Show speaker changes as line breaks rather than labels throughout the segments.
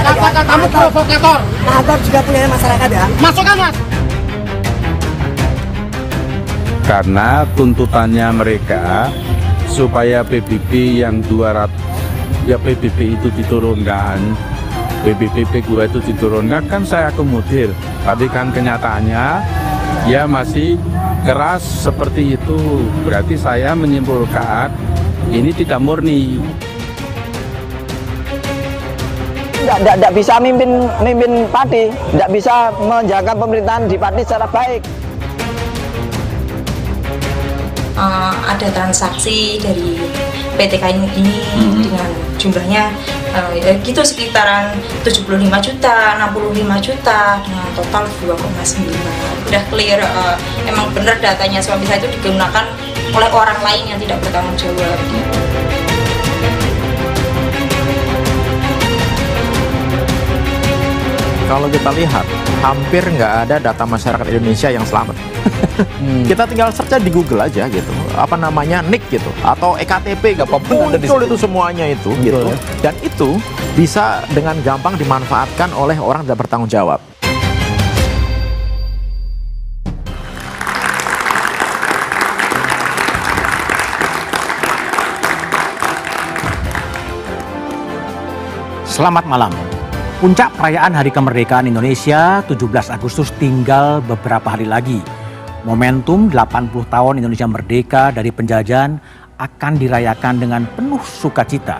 Kata-katamu provokator.
Masyarakat juga punya masyarakat ya.
Masukkan Mas.
Karena tuntutannya mereka supaya PBB yang 200 ya PBB itu diturunkan, PBB P2 itu diturunkan, kan saya akomodir. Tapi kan kenyataannya ya masih keras seperti itu. Berarti saya menyimpulkan ini tidak murni.
Tidak bisa mimpin Pati, tidak bisa menjaga pemerintahan di Pati secara baik.
Ada transaksi dari PT KAI ini dengan jumlahnya gitu sekitaran 75 juta, 65 juta dengan total 2,9. Udah clear, emang benar datanya suami saya itu digunakan oleh orang lain yang tidak bertanggung jawab.
Kalau kita lihat, hampir nggak ada data masyarakat Indonesia yang selamat. Kita tinggal search di Google aja gitu, apa namanya NIK gitu, atau EKTP, muncul itu semuanya itu gitu. Dan itu bisa dengan gampang dimanfaatkan oleh orang tidak bertanggung jawab.
Selamat malam. Puncak perayaan Hari Kemerdekaan Indonesia 17 Agustus tinggal beberapa hari lagi. Momentum 80 tahun Indonesia merdeka dari penjajahan akan dirayakan dengan penuh sukacita.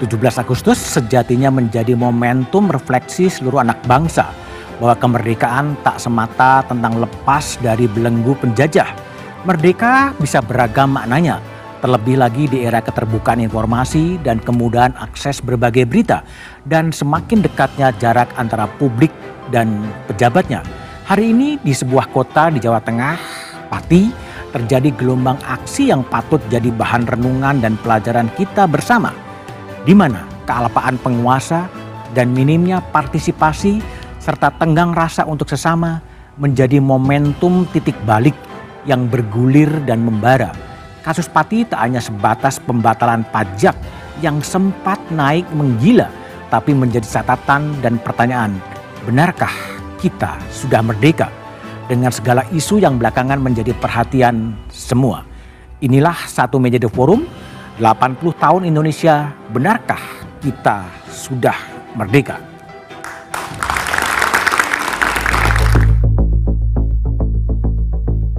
17 Agustus sejatinya menjadi momentum refleksi seluruh anak bangsa bahwa kemerdekaan tak semata tentang lepas dari belenggu penjajah. Merdeka bisa beragam maknanya, terlebih lagi di era keterbukaan informasi dan kemudahan akses berbagai berita dan semakin dekatnya jarak antara publik dan pejabatnya. Hari ini di sebuah kota di Jawa Tengah, Pati, terjadi gelombang aksi yang patut jadi bahan renungan dan pelajaran kita bersama. Di mana kealpaan penguasa dan minimnya partisipasi serta tenggang rasa untuk sesama menjadi momentum titik balik yang bergulir dan membara. Kasus Pati tak hanya sebatas pembatalan pajak yang sempat naik menggila, tapi menjadi catatan dan pertanyaan, benarkah kita sudah merdeka? Dengan segala isu yang belakangan menjadi perhatian semua. Inilah Satu Meja The Forum, 80 tahun Indonesia, benarkah kita sudah merdeka?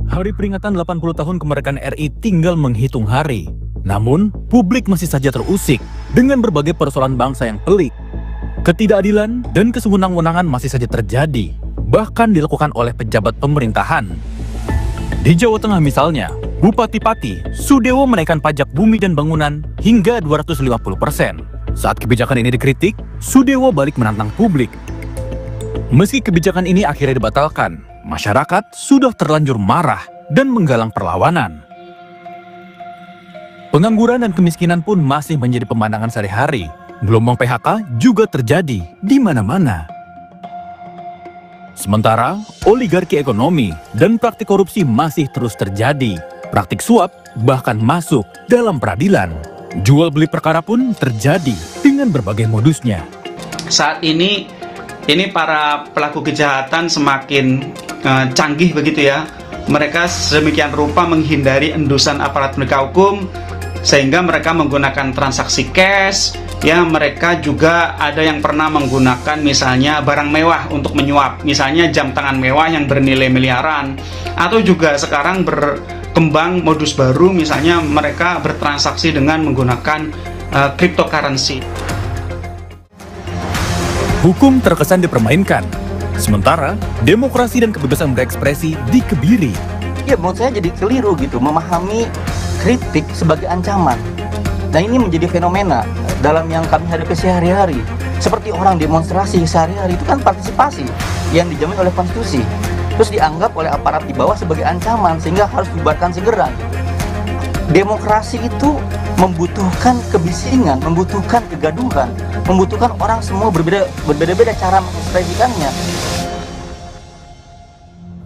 Hari peringatan 80 tahun kemerdekaan RI tinggal menghitung hari. Namun, publik masih saja terusik dengan berbagai persoalan bangsa yang pelik. Ketidakadilan dan kesewenang-wenangan masih saja terjadi, bahkan dilakukan oleh pejabat pemerintahan. Di Jawa Tengah misalnya, Bupati Pati, Sudewo menaikkan pajak bumi dan bangunan hingga 250%. Saat kebijakan ini dikritik, Sudewo balik menantang publik. Meski kebijakan ini akhirnya dibatalkan, masyarakat sudah terlanjur marah dan menggalang perlawanan. Pengangguran dan kemiskinan pun masih menjadi pemandangan sehari-hari. Gelombang PHK juga terjadi di mana-mana. Sementara, oligarki ekonomi dan praktik korupsi masih terus terjadi. Praktik suap bahkan masuk dalam peradilan. Jual beli perkara pun terjadi dengan berbagai modusnya.
Saat ini para pelaku kejahatan semakin canggih begitu ya. Mereka sedemikian rupa menghindari endusan aparat penegak hukum sehingga mereka menggunakan transaksi cash. Ya, mereka juga ada yang pernah menggunakan misalnya barang mewah untuk menyuap, misalnya jam tangan mewah yang bernilai miliaran, atau juga sekarang berkembang modus baru, misalnya mereka bertransaksi dengan menggunakan cryptocurrency.
Hukum terkesan dipermainkan, sementara demokrasi dan kebebasan berekspresi dikebiri.
Ya, menurut saya jadi keliru gitu, memahami kritik sebagai ancaman. Dan ini menjadi fenomena dalam yang kami hadapi sehari-hari. Seperti orang demonstrasi sehari-hari itu kan partisipasi yang dijamin oleh konstitusi. Terus dianggap oleh aparat di bawah sebagai ancaman sehingga harus dibubarkan segera. Demokrasi itu membutuhkan kebisingan, membutuhkan kegaduhan, membutuhkan orang semua berbeda-beda cara mengekspresikannya.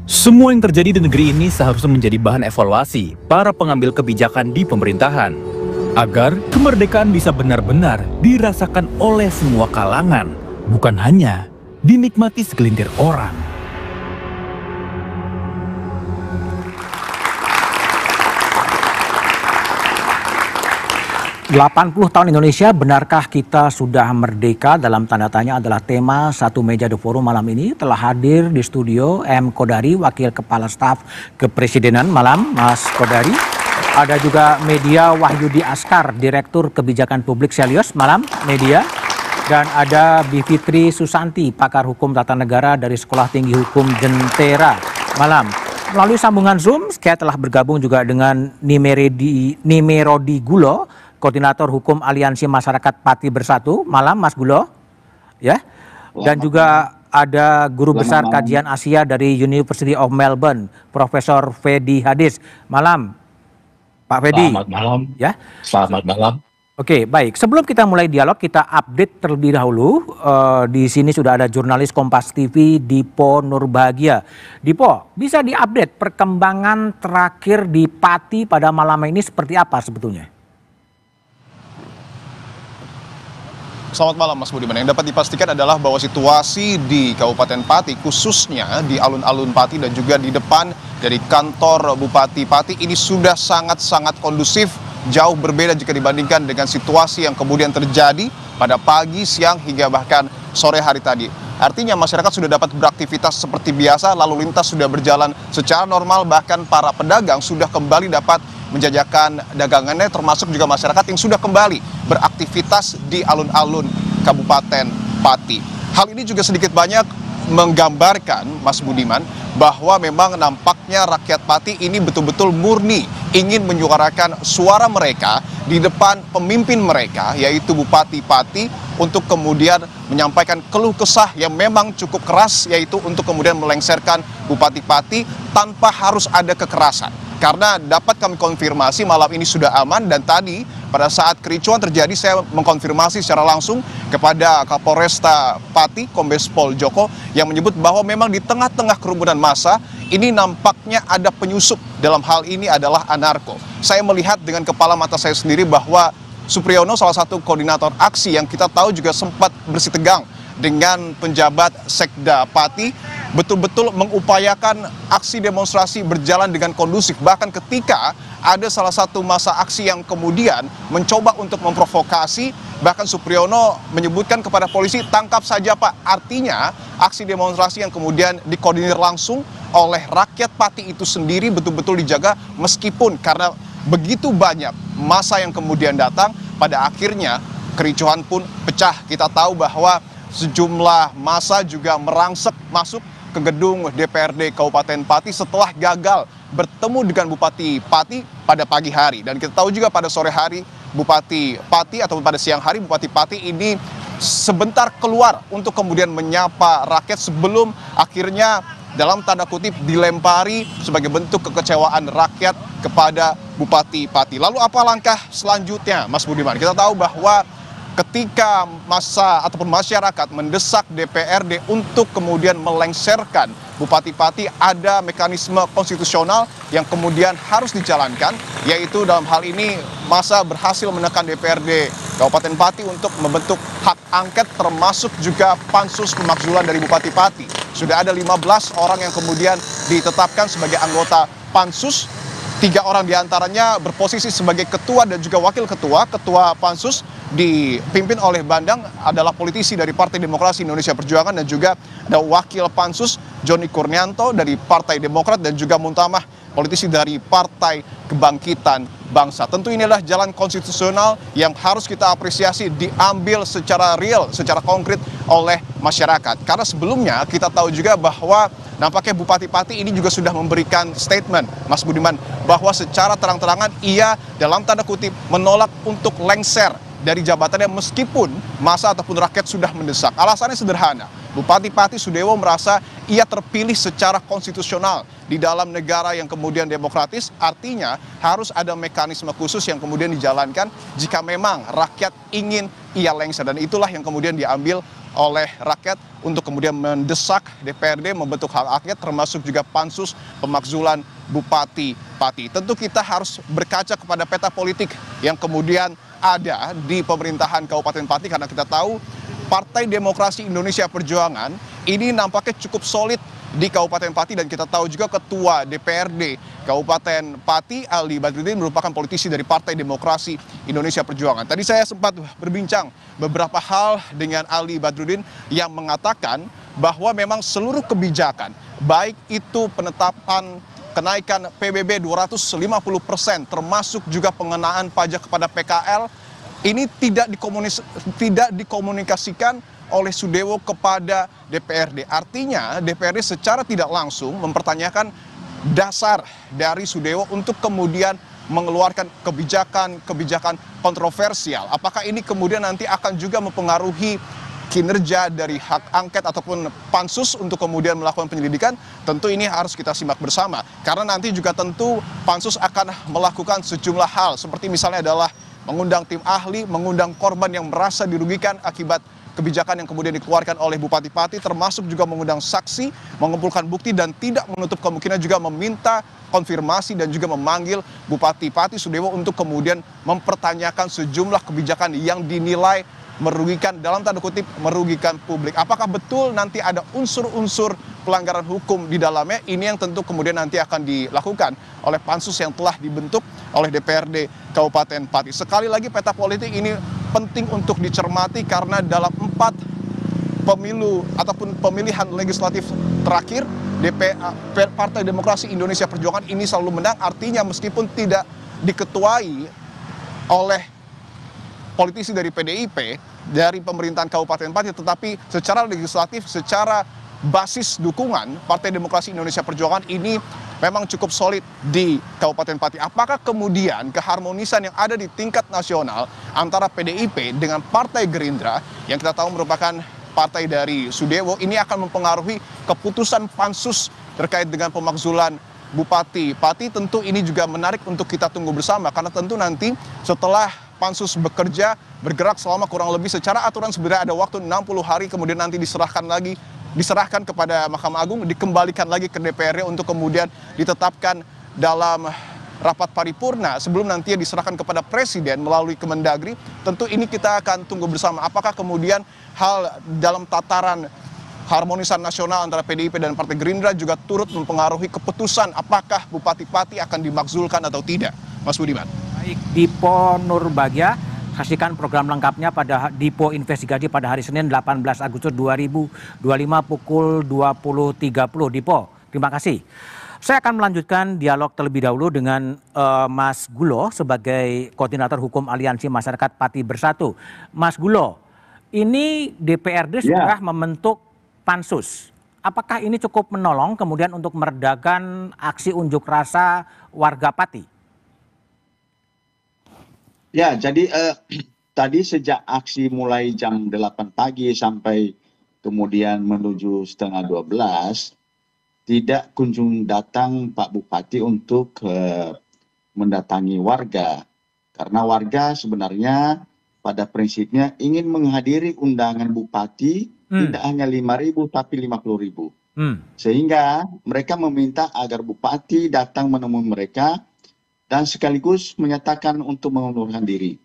Semua yang terjadi di negeri ini seharusnya menjadi bahan evaluasi para pengambil kebijakan di pemerintahan, agar kemerdekaan bisa benar-benar dirasakan oleh semua kalangan, bukan hanya dinikmati segelintir orang.
80 tahun Indonesia, benarkah kita sudah merdeka? Dalam tanda tanya adalah tema Satu Meja The Forum malam ini. Telah hadir di studio M. Kodari, Wakil Kepala Staf Kepresidenan. Malam, Mas Kodari. Ada juga Media Wahyudi Askar, Direktur Kebijakan Publik Selios. Malam, Media. Dan ada Bivitri Susanti, Pakar Hukum Tata Negara dari Sekolah Tinggi Hukum Jentera. Malam. Melalui sambungan Zoom, saya telah bergabung juga dengan Nimerodi Gulo, Koordinator Hukum Aliansi Masyarakat Pati Bersatu. Malam, Mas Gulo. Ya. Dan juga ada Guru Besar Kajian Asia dari University of Melbourne, Profesor Fedi Hadis. Malam, Pak Fedi.
Selamat malam.
Ya.
Selamat malam.
Oke, baik. Sebelum kita mulai dialog, kita update terlebih dahulu. Di sini sudah ada jurnalis Kompas TV, Dipo Nurbahagia. Dipo, bisa diupdate perkembangan terakhir di Pati pada malam ini seperti apa sebetulnya?
Selamat malam Mas Budiman. Yang dapat dipastikan adalah bahwa situasi di Kabupaten Pati, khususnya di alun-alun Pati dan juga di depan dari kantor Bupati Pati, ini sudah sangat-sangat kondusif, jauh berbeda jika dibandingkan dengan situasi yang kemudian terjadi pada pagi, siang, hingga bahkan sore hari tadi. Artinya masyarakat sudah dapat beraktivitas seperti biasa, lalu lintas sudah berjalan secara normal, bahkan para pedagang sudah kembali dapat menjajakan dagangannya, termasuk juga masyarakat yang sudah kembali beraktivitas di alun-alun Kabupaten Pati. Hal ini juga sedikit banyak menggambarkan, Mas Budiman, bahwa memang nampaknya rakyat Pati ini betul-betul murni ingin menyuarakan suara mereka di depan pemimpin mereka, yaitu Bupati Pati, untuk kemudian menyampaikan keluh kesah yang memang cukup keras, yaitu untuk kemudian melengsarkan Bupati Pati tanpa harus ada kekerasan. Karena dapat kami konfirmasi malam ini sudah aman, dan tadi pada saat kericuan terjadi saya mengkonfirmasi secara langsung kepada Kapolresta Pati, Kombes Pol Joko, yang menyebut bahwa memang di tengah-tengah kerumunan massa ini nampaknya ada penyusup, dalam hal ini adalah anarko. Saya melihat dengan kepala mata saya sendiri bahwa Supriyono, salah satu koordinator aksi yang kita tahu juga sempat bersitegang dengan penjabat Sekda Pati, betul-betul mengupayakan aksi demonstrasi berjalan dengan kondusif. Bahkan ketika ada salah satu massa aksi yang kemudian mencoba untuk memprovokasi, bahkan Supriyono menyebutkan kepada polisi, tangkap saja Pak. Artinya aksi demonstrasi yang kemudian dikoordinir langsung oleh rakyat Pati itu sendiri betul-betul dijaga, meskipun karena begitu banyak massa yang kemudian datang, pada akhirnya kericuhan pun pecah. Kita tahu bahwa sejumlah massa juga merangsek masuk ke gedung DPRD Kabupaten Pati setelah gagal bertemu dengan Bupati Pati pada pagi hari. Dan kita tahu juga pada sore hari Bupati Pati, atau pada siang hari Bupati Pati ini sebentar keluar untuk kemudian menyapa rakyat sebelum akhirnya dalam tanda kutip dilempari sebagai bentuk kekecewaan rakyat kepada Bupati Pati. Lalu apa langkah selanjutnya, Mas Budiman? Kita tahu bahwa ketika massa ataupun masyarakat mendesak DPRD untuk kemudian melengsarkan Bupati Pati, ada mekanisme konstitusional yang kemudian harus dijalankan, yaitu dalam hal ini massa berhasil menekan DPRD Kabupaten Pati untuk membentuk hak angket, termasuk juga pansus pemakzulan dari Bupati Pati. Sudah ada 15 orang yang kemudian ditetapkan sebagai anggota pansus. 3 orang diantaranya berposisi sebagai ketua dan juga wakil ketua. Ketua pansus dipimpin oleh Bandang adalah politisi dari Partai Demokrasi Indonesia Perjuangan, dan juga ada wakil pansus Joni Kurnianto dari Partai Demokrat, dan juga Muntamah, politisi dari Partai Kebangkitan Bangsa. Tentu ini adalah jalan konstitusional yang harus kita apresiasi, diambil secara real, secara konkret oleh masyarakat. Karena sebelumnya kita tahu juga bahwa nampaknya Bupati Pati ini juga sudah memberikan statement, Mas Budiman, bahwa secara terang-terangan ia dalam tanda kutip menolak untuk lengser dari jabatannya meskipun massa ataupun rakyat sudah mendesak. Alasannya sederhana, Bupati Pati Sudewo merasa ia terpilih secara konstitusional di dalam negara yang kemudian demokratis, artinya harus ada mekanisme khusus yang kemudian dijalankan jika memang rakyat ingin ia lengser, dan itulah yang kemudian diambil oleh rakyat untuk kemudian mendesak DPRD membentuk hak angket, termasuk juga pansus pemakzulan Bupati Pati. Tentu kita harus berkaca kepada peta politik yang kemudian ada di pemerintahan Kabupaten Pati, karena kita tahu Partai Demokrasi Indonesia Perjuangan ini nampaknya cukup solid di Kabupaten Pati, dan kita tahu juga Ketua DPRD Kabupaten Pati Ali Badrudin merupakan politisi dari Partai Demokrasi Indonesia Perjuangan. Tadi saya sempat berbincang beberapa hal dengan Ali Badrudin yang mengatakan bahwa memang seluruh kebijakan, baik itu penetapan kenaikan PBB 250%, termasuk juga pengenaan pajak kepada PKL, ini tidak dikomunikasikan oleh Sudewo kepada DPRD. Artinya DPRD secara tidak langsung mempertanyakan dasar dari Sudewo untuk kemudian mengeluarkan kebijakan kontroversial. Apakah ini kemudian nanti akan juga mempengaruhi kinerja dari hak angket ataupun pansus untuk kemudian melakukan penyelidikan? Tentu ini harus kita simak bersama, karena nanti juga tentu pansus akan melakukan sejumlah hal, seperti misalnya adalah mengundang tim ahli, mengundang korban yang merasa dirugikan akibat kebijakan yang kemudian dikeluarkan oleh Bupati Pati, termasuk juga mengundang saksi, mengumpulkan bukti, dan tidak menutup kemungkinan juga meminta konfirmasi dan juga memanggil Bupati Pati Sudewo untuk kemudian mempertanyakan sejumlah kebijakan yang dinilai merugikan, dalam tanda kutip merugikan publik. Apakah betul nanti ada unsur-unsur pelanggaran hukum di dalamnya? Ini yang tentu kemudian nanti akan dilakukan oleh pansus yang telah dibentuk oleh DPRD Kabupaten Pati. Sekali lagi, peta politik ini penting untuk dicermati, karena dalam 4 pemilu ataupun pemilihan legislatif terakhir, Partai Demokrasi Indonesia Perjuangan ini selalu menang. Artinya meskipun tidak diketuai oleh politisi dari PDIP, dari pemerintahan Kabupaten Pati, tetapi secara legislatif, secara basis dukungan, Partai Demokrasi Indonesia Perjuangan ini memang cukup solid di Kabupaten Pati. Apakah kemudian keharmonisan yang ada di tingkat nasional antara PDIP dengan Partai Gerindra, yang kita tahu merupakan partai dari Sudewo, ini akan mempengaruhi keputusan pansus terkait dengan pemakzulan Bupati Pati? Tentu ini juga menarik untuk kita tunggu bersama, karena tentu nanti setelah pansus bekerja, bergerak selama kurang lebih secara aturan sebenarnya ada waktu 60 hari, kemudian nanti diserahkan kepada Mahkamah Agung, dikembalikan lagi ke DPRD untuk kemudian ditetapkan dalam rapat paripurna sebelum nantinya diserahkan kepada Presiden melalui Kemendagri. Tentu ini kita akan tunggu bersama, apakah kemudian hal dalam tataran harmonisan nasional antara PDIP dan Partai Gerindra juga turut mempengaruhi keputusan apakah Bupati Pati akan dimakzulkan atau tidak, Mas Budiman.
Baik, Dipo Nurbagya, saksikan program lengkapnya pada Dipo Investigasi pada hari Senin 18 Agustus 2025 pukul 20.30. Dipo, terima kasih. Saya akan melanjutkan dialog terlebih dahulu dengan Mas Gulo sebagai Koordinator Hukum Aliansi Masyarakat Pati Bersatu. Mas Gulo, ini DPRD sudah membentuk pansus. Apakah ini cukup menolong kemudian untuk meredakan aksi unjuk rasa warga Pati?
Ya, jadi tadi sejak aksi mulai jam 8 pagi sampai kemudian menuju setengah 12, tidak kunjung datang Pak Bupati untuk mendatangi warga. Karena warga sebenarnya pada prinsipnya ingin menghadiri undangan Bupati, tidak hanya 5.000 tapi 50.000. Sehingga mereka meminta agar Bupati datang menemui mereka dan sekaligus menyatakan untuk mengundurkan diri.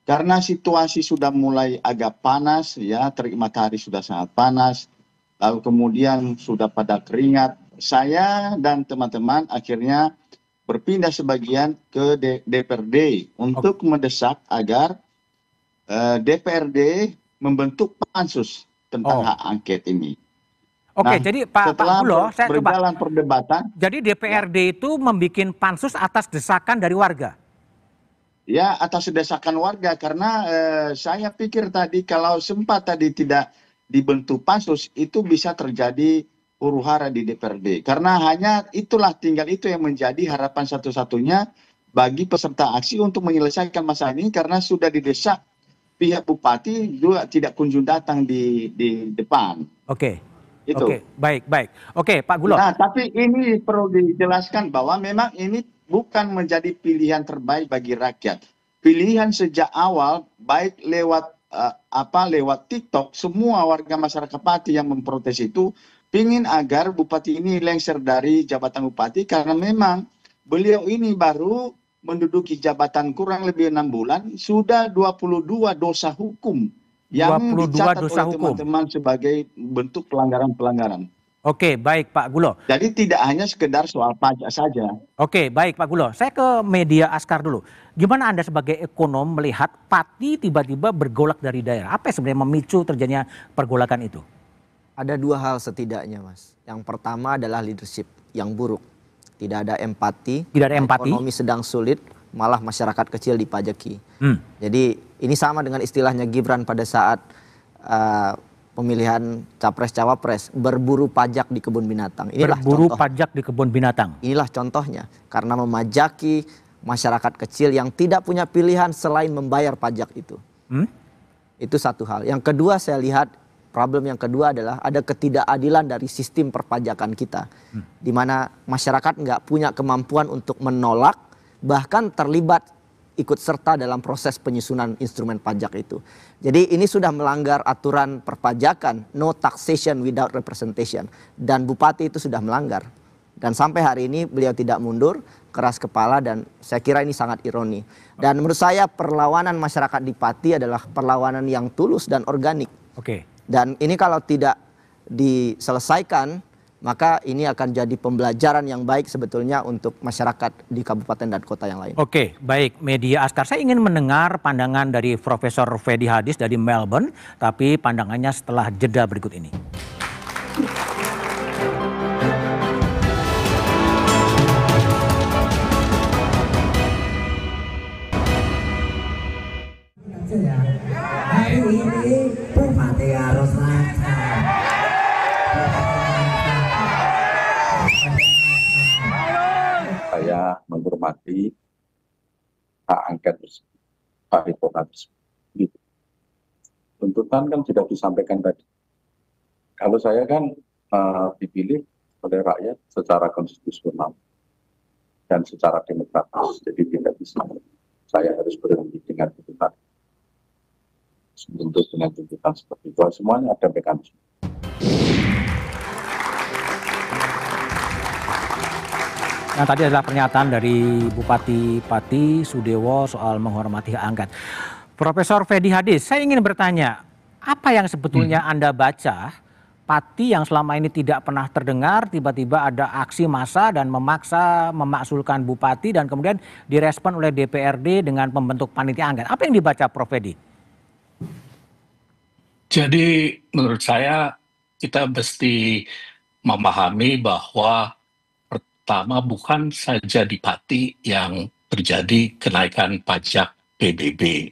Karena situasi sudah mulai agak panas, ya, terik matahari sudah sangat panas, lalu kemudian sudah pada keringat, saya dan teman-teman akhirnya berpindah sebagian ke DPRD untuk mendesak agar DPRD membentuk pansus tentang hak angket ini.
Oke, jadi Pak Gulo, saya coba.
Berjalan perdebatan.
Jadi DPRD itu membuat pansus atas desakan dari warga?
Ya, atas desakan warga, karena saya pikir tadi kalau sempat tadi tidak dibentuk pansus, itu bisa terjadi huru-hara di DPRD. Karena hanya itulah, tinggal itu yang menjadi harapan satu-satunya bagi peserta aksi untuk menyelesaikan masalah ini, karena sudah didesak pihak Bupati juga tidak kunjung datang di depan.
Oke.
Itu.
Oke, baik. Oke, Pak Gulo.
Nah, tapi ini perlu dijelaskan bahwa memang ini bukan menjadi pilihan terbaik bagi rakyat. Pilihan sejak awal, baik lewat lewat TikTok, semua warga masyarakat Pati yang memprotes itu ingin agar Bupati ini lengser dari jabatan Bupati, karena memang beliau ini baru menduduki jabatan kurang lebih 6 bulan, sudah 22 dosa hukum yang
22
dicatat
dosa
oleh
hukum.
teman-teman sebagai bentuk pelanggaran-pelanggaran.
Oke, baik Pak Gulo.
Jadi tidak hanya sekedar soal pajak saja.
Oke, baik Pak Gulo. Saya ke media Askar dulu. Gimana Anda sebagai ekonom melihat Pati tiba-tiba bergolak dari daerah? Apa yang sebenarnya memicu terjadinya pergolakan itu?
Ada dua hal setidaknya, Mas. Yang pertama adalah leadership yang buruk. Tidak ada empati.
Tidak ada empati.
Ekonomi sedang sulit, malah masyarakat kecil dipajaki. Jadi ini sama dengan istilahnya Gibran pada saat pemilihan capres-cawapres, berburu pajak di kebun binatang. Inilah
Berburu
contoh.
pajak di kebun binatang.
Inilah contohnya. Karena memajaki masyarakat kecil yang tidak punya pilihan selain membayar pajak itu. Itu satu hal. Yang kedua saya lihat, problem yang kedua adalah ada ketidakadilan dari sistem perpajakan kita. Di mana masyarakat nggak punya kemampuan untuk menolak, bahkan terlibat ikut serta dalam proses penyusunan instrumen pajak itu. Jadi ini sudah melanggar aturan perpajakan, no taxation without representation. Dan Bupati itu sudah melanggar. Dan sampai hari ini beliau tidak mundur, keras kepala, dan saya kira ini sangat ironi. Dan menurut saya perlawanan masyarakat di Pati adalah perlawanan yang tulus dan organik.
Oke.
Dan ini kalau tidak diselesaikan, maka ini akan jadi pembelajaran yang baik sebetulnya untuk masyarakat di kabupaten dan kota yang lain.
Oke, baik media Askar. Saya ingin mendengar pandangan dari Profesor Fedi Hadis dari Melbourne, tapi pandangannya setelah jeda berikut ini.
Hari ini Bupati harus lancar.
Saya menghormati hak angket tersebut, paripurna tersebut. Tuntutan kan sudah disampaikan tadi. Kalau saya kan dipilih oleh rakyat secara konstitusional dan secara demokratis, jadi tidak bisa saya harus berhenti dengan tuntutan. Untuk dengan tuntutan seperti itu, semuanya ada mekanisme.
Yang tadi adalah pernyataan dari Bupati Pati Sudewo soal menghormati hak angket. Profesor Fedi Hadis, saya ingin bertanya, apa yang sebetulnya Anda baca Pati yang selama ini tidak pernah terdengar, tiba-tiba ada aksi massa dan memaksulkan Bupati dan kemudian direspon oleh DPRD dengan pembentuk panitia angket. Apa yang dibaca Prof. Fedi?
Jadi menurut saya kita mesti memahami bahwa pertama bukan saja di Pati yang terjadi kenaikan pajak PBB.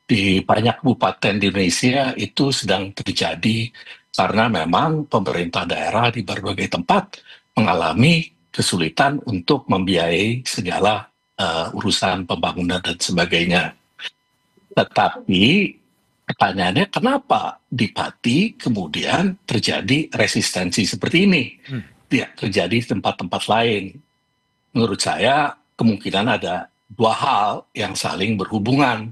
Di banyak kabupaten di Indonesia itu sedang terjadi karena memang pemerintah daerah di berbagai tempat mengalami kesulitan untuk membiayai segala urusan pembangunan dan sebagainya. Tetapi pertanyaannya kenapa di Pati kemudian terjadi resistensi seperti ini? Tidak terjadi di tempat-tempat lain. Menurut saya kemungkinan ada dua hal yang saling berhubungan.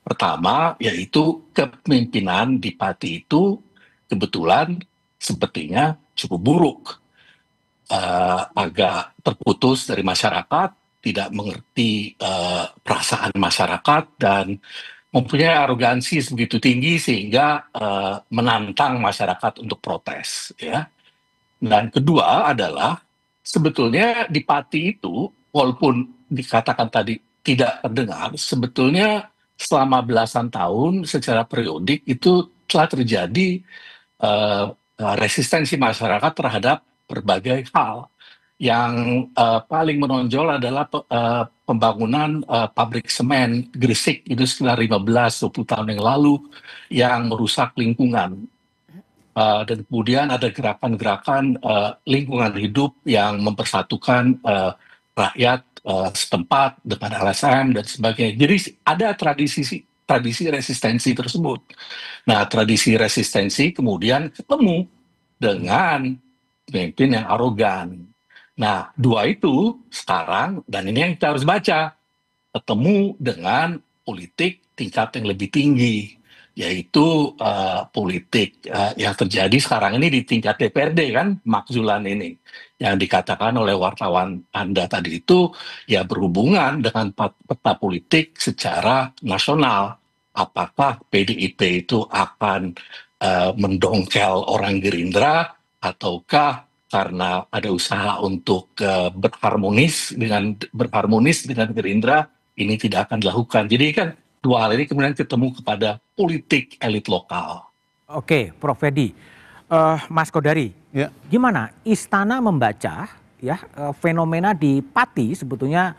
Pertama yaitu kepemimpinan di Pati itu kebetulan sepertinya cukup buruk. Agak terputus dari masyarakat, tidak mengerti perasaan masyarakat, dan mempunyai arogansi sebegitu tinggi sehingga menantang masyarakat untuk protes, ya. Dan kedua adalah sebetulnya di Pati itu walaupun dikatakan tadi tidak terdengar, sebetulnya selama belasan tahun secara periodik itu telah terjadi resistensi masyarakat terhadap berbagai hal. Yang paling menonjol adalah pembangunan pabrik semen Gresik itu sekitar 15-20 tahun yang lalu yang merusak lingkungan. Dan kemudian ada gerakan-gerakan lingkungan hidup yang mempersatukan rakyat setempat dengan LSM dan sebagainya. Jadi ada tradisi resistensi tersebut. Nah, tradisi resistensi kemudian ketemu dengan pemimpin yang arogan. Nah, dua itu sekarang, dan ini yang kita harus baca, ketemu dengan politik tingkat yang lebih tinggi, yaitu politik yang terjadi sekarang ini di tingkat DPRD kan, makzulan ini. Yang dikatakan oleh wartawan Anda tadi itu ya berhubungan dengan peta politik secara nasional. apakah PDIP itu akan mendongkel orang Gerindra, ataukah karena ada usaha untuk berharmonis dengan Gerindra, ini tidak akan dilakukan. Jadi kan dua hal ini kemudian ketemu kepada politik elit lokal.
Oke, Prof. Fedi, Mas Kodari, gimana Istana membaca ya fenomena di Pati sebetulnya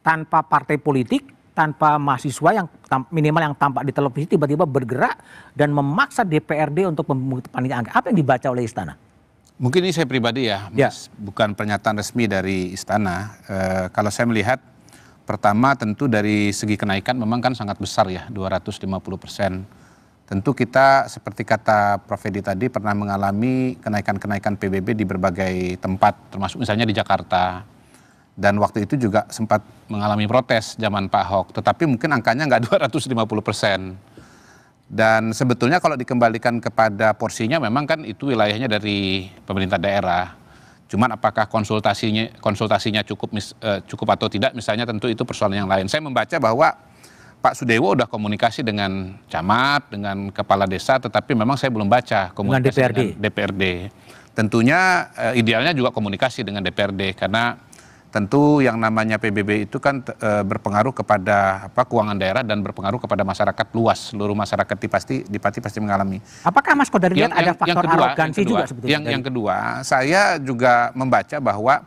tanpa partai politik, tanpa mahasiswa yang minimal yang tampak di televisi tiba-tiba bergerak dan memaksa DPRD untuk membentuk panitia angket. Apa yang dibaca oleh Istana?
Mungkin ini saya pribadi ya, Mas, bukan pernyataan resmi dari Istana. Kalau saya melihat, pertama tentu dari segi kenaikan memang kan sangat besar ya, 250%. Tentu kita seperti kata Prof. Edi tadi pernah mengalami kenaikan-kenaikan PBB di berbagai tempat, termasuk misalnya di Jakarta. Dan waktu itu juga sempat mengalami protes zaman Pak Ahok, tetapi mungkin angkanya nggak 250%. Dan sebetulnya kalau dikembalikan kepada porsinya memang kan itu wilayahnya dari pemerintah daerah. Cuman apakah konsultasinya cukup atau tidak, misalnya tentu itu persoalan yang lain. Saya membaca bahwa Pak Sudewo udah komunikasi dengan camat, dengan kepala desa, tetapi memang saya belum baca komunikasi dengan DPRD. Tentunya idealnya juga komunikasi dengan DPRD, karena tentu yang namanya PBB itu kan berpengaruh kepada keuangan daerah dan berpengaruh kepada masyarakat luas. Seluruh masyarakat di Pati pasti mengalami.
Apakah Mas Kodari lihat ada faktor arogansi juga sebetulnya?
Yang kedua, saya juga membaca bahwa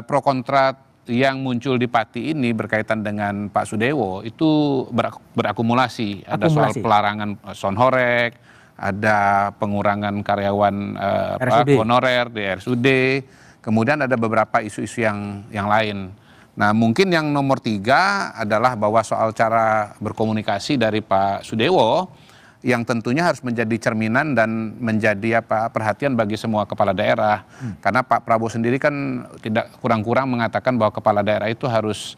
pro kontra yang muncul di Pati ini berkaitan dengan Pak Sudewo itu berakumulasi. Ada soal pelarangan sonhorek, ada pengurangan karyawan honorer di RSUD. Kemudian ada beberapa isu-isu yang lain. Nah, mungkin yang nomor 3 adalah bahwa soal cara berkomunikasi dari Pak Sudewo yang tentunya harus menjadi cerminan dan menjadi perhatian bagi semua kepala daerah. Karena Pak Prabowo sendiri kan tidak kurang-kurang mengatakan bahwa kepala daerah itu harus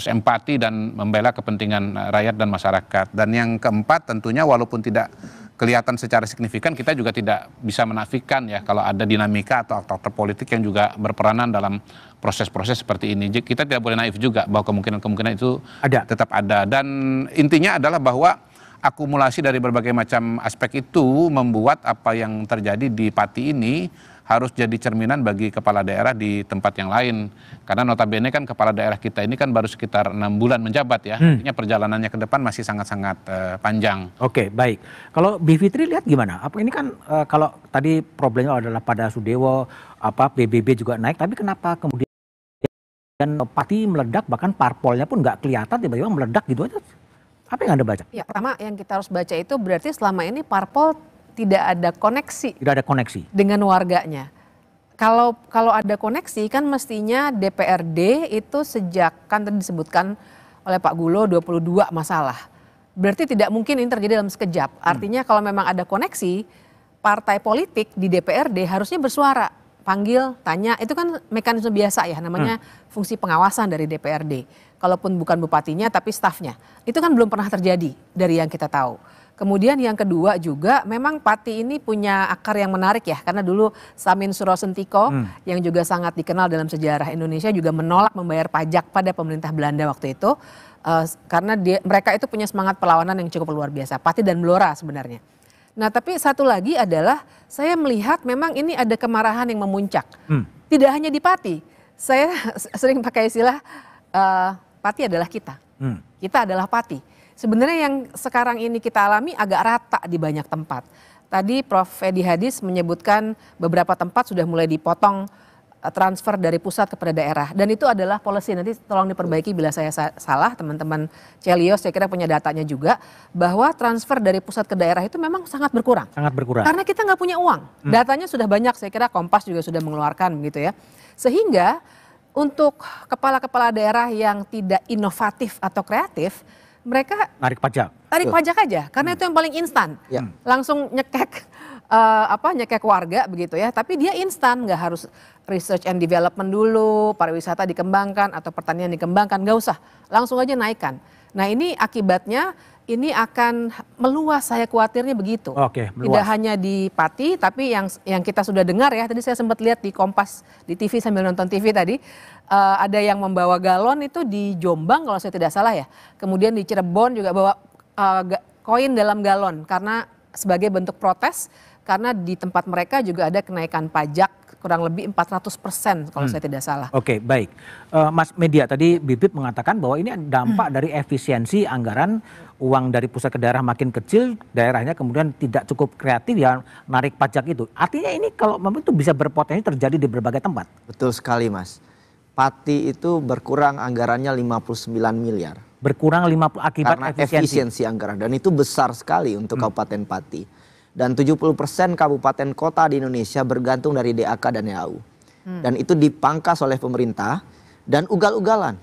empati dan membela kepentingan rakyat dan masyarakat. Dan yang keempat tentunya walaupun tidak kelihatan secara signifikan, kita juga tidak bisa menafikan ya kalau ada dinamika atau aktor politik yang juga berperanan dalam proses-proses seperti ini. Kita tidak boleh naif juga bahwa kemungkinan-kemungkinan itu tetap ada. Dan intinya adalah bahwa akumulasi dari berbagai macam aspek itu membuat apa yang terjadi di Pati ini harus jadi cerminan bagi kepala daerah di tempat yang lain. Karena notabene kan kepala daerah kita ini kan baru sekitar 6 bulan menjabat ya. Artinya perjalanannya ke depan masih sangat-sangat panjang.
Oke, baik. Kalau B. Fitri lihat gimana? Apa ini kan kalau tadi problemnya adalah pada Sudewo, PBB juga naik, tapi kenapa kemudian Pati meledak, bahkan parpolnya pun nggak kelihatan tiba-tiba meledak gitu aja? Apa yang Anda baca?
Ya, pertama yang kita harus baca itu berarti selama ini parpol tidak ada koneksi.
Tidak ada koneksi
dengan warganya. Kalau ada koneksi kan mestinya DPRD itu sejak kan tadi disebutkan oleh Pak Gulo 22 masalah. Berarti tidak mungkin ini terjadi dalam sekejap. Artinya kalau memang ada koneksi, partai politik di DPRD harusnya bersuara, panggil, tanya. Itu kan mekanisme biasa ya, namanya fungsi pengawasan dari DPRD. Kalaupun bukan bupatinya tapi stafnya. Itu kan belum pernah terjadi dari yang kita tahu. Kemudian yang kedua juga memang Pati ini punya akar yang menarik ya. Karena dulu Samin Surosentiko yang juga sangat dikenal dalam sejarah Indonesia juga menolak membayar pajak pada pemerintah Belanda waktu itu. Karena mereka itu punya semangat perlawanan yang cukup luar biasa. Pati dan Blora sebenarnya. Nah tapi satu lagi adalah saya melihat memang ini ada kemarahan yang memuncak. Tidak hanya di Pati. Saya sering pakai istilah Pati adalah kita. Kita adalah Pati. Sebenarnya yang sekarang ini kita alami agak rata di banyak tempat. Tadi Prof. Edi Hadis menyebutkan beberapa tempat sudah mulai dipotong transfer dari pusat kepada daerah. Dan itu adalah policy, nanti tolong diperbaiki bila saya salah, teman-teman Celios saya kira punya datanya juga. Bahwa transfer dari pusat ke daerah itu memang sangat berkurang.
Sangat berkurang.
Karena kita nggak punya uang. Datanya sudah banyak, saya kira Kompas juga sudah mengeluarkan begitu ya. Sehingga untuk kepala-kepala daerah yang tidak inovatif atau kreatif, mereka
tarik pajak
aja karena itu yang paling instan. Langsung nyekek nyekek warga begitu ya, tapi dia instan, nggak harus research and development dulu, pariwisata dikembangkan atau pertanian dikembangkan, nggak usah, langsung aja naikkan. Nah ini akibatnya ini akan meluas, saya khawatirnya begitu.
Meluas.
Tidak hanya di Pati, tapi yang kita sudah dengar ya, tadi saya sempat lihat di Kompas di TV sambil nonton TV tadi, ada yang membawa galon itu di Jombang kalau saya tidak salah ya, kemudian di Cirebon juga bawa koin dalam galon karena sebagai bentuk protes karena di tempat mereka juga ada kenaikan pajak kurang lebih 400% kalau saya tidak salah.
Oke, baik. Mas Media, tadi Bibip mengatakan bahwa ini dampak dari efisiensi anggaran, uang dari pusat ke daerah makin kecil, daerahnya kemudian tidak cukup kreatif ya narik pajak itu. Artinya ini kalau memang itu bisa berpotensi terjadi di berbagai tempat.
Betul sekali, Mas. Pati itu berkurang anggarannya 59 miliar.
Berkurang 50 akibat
karena efisiensi anggaran, dan itu besar sekali untuk Kabupaten Pati. Dan 70% kabupaten kota di Indonesia bergantung dari DAK dan EAU. Dan itu dipangkas oleh pemerintah dan ugal-ugalan.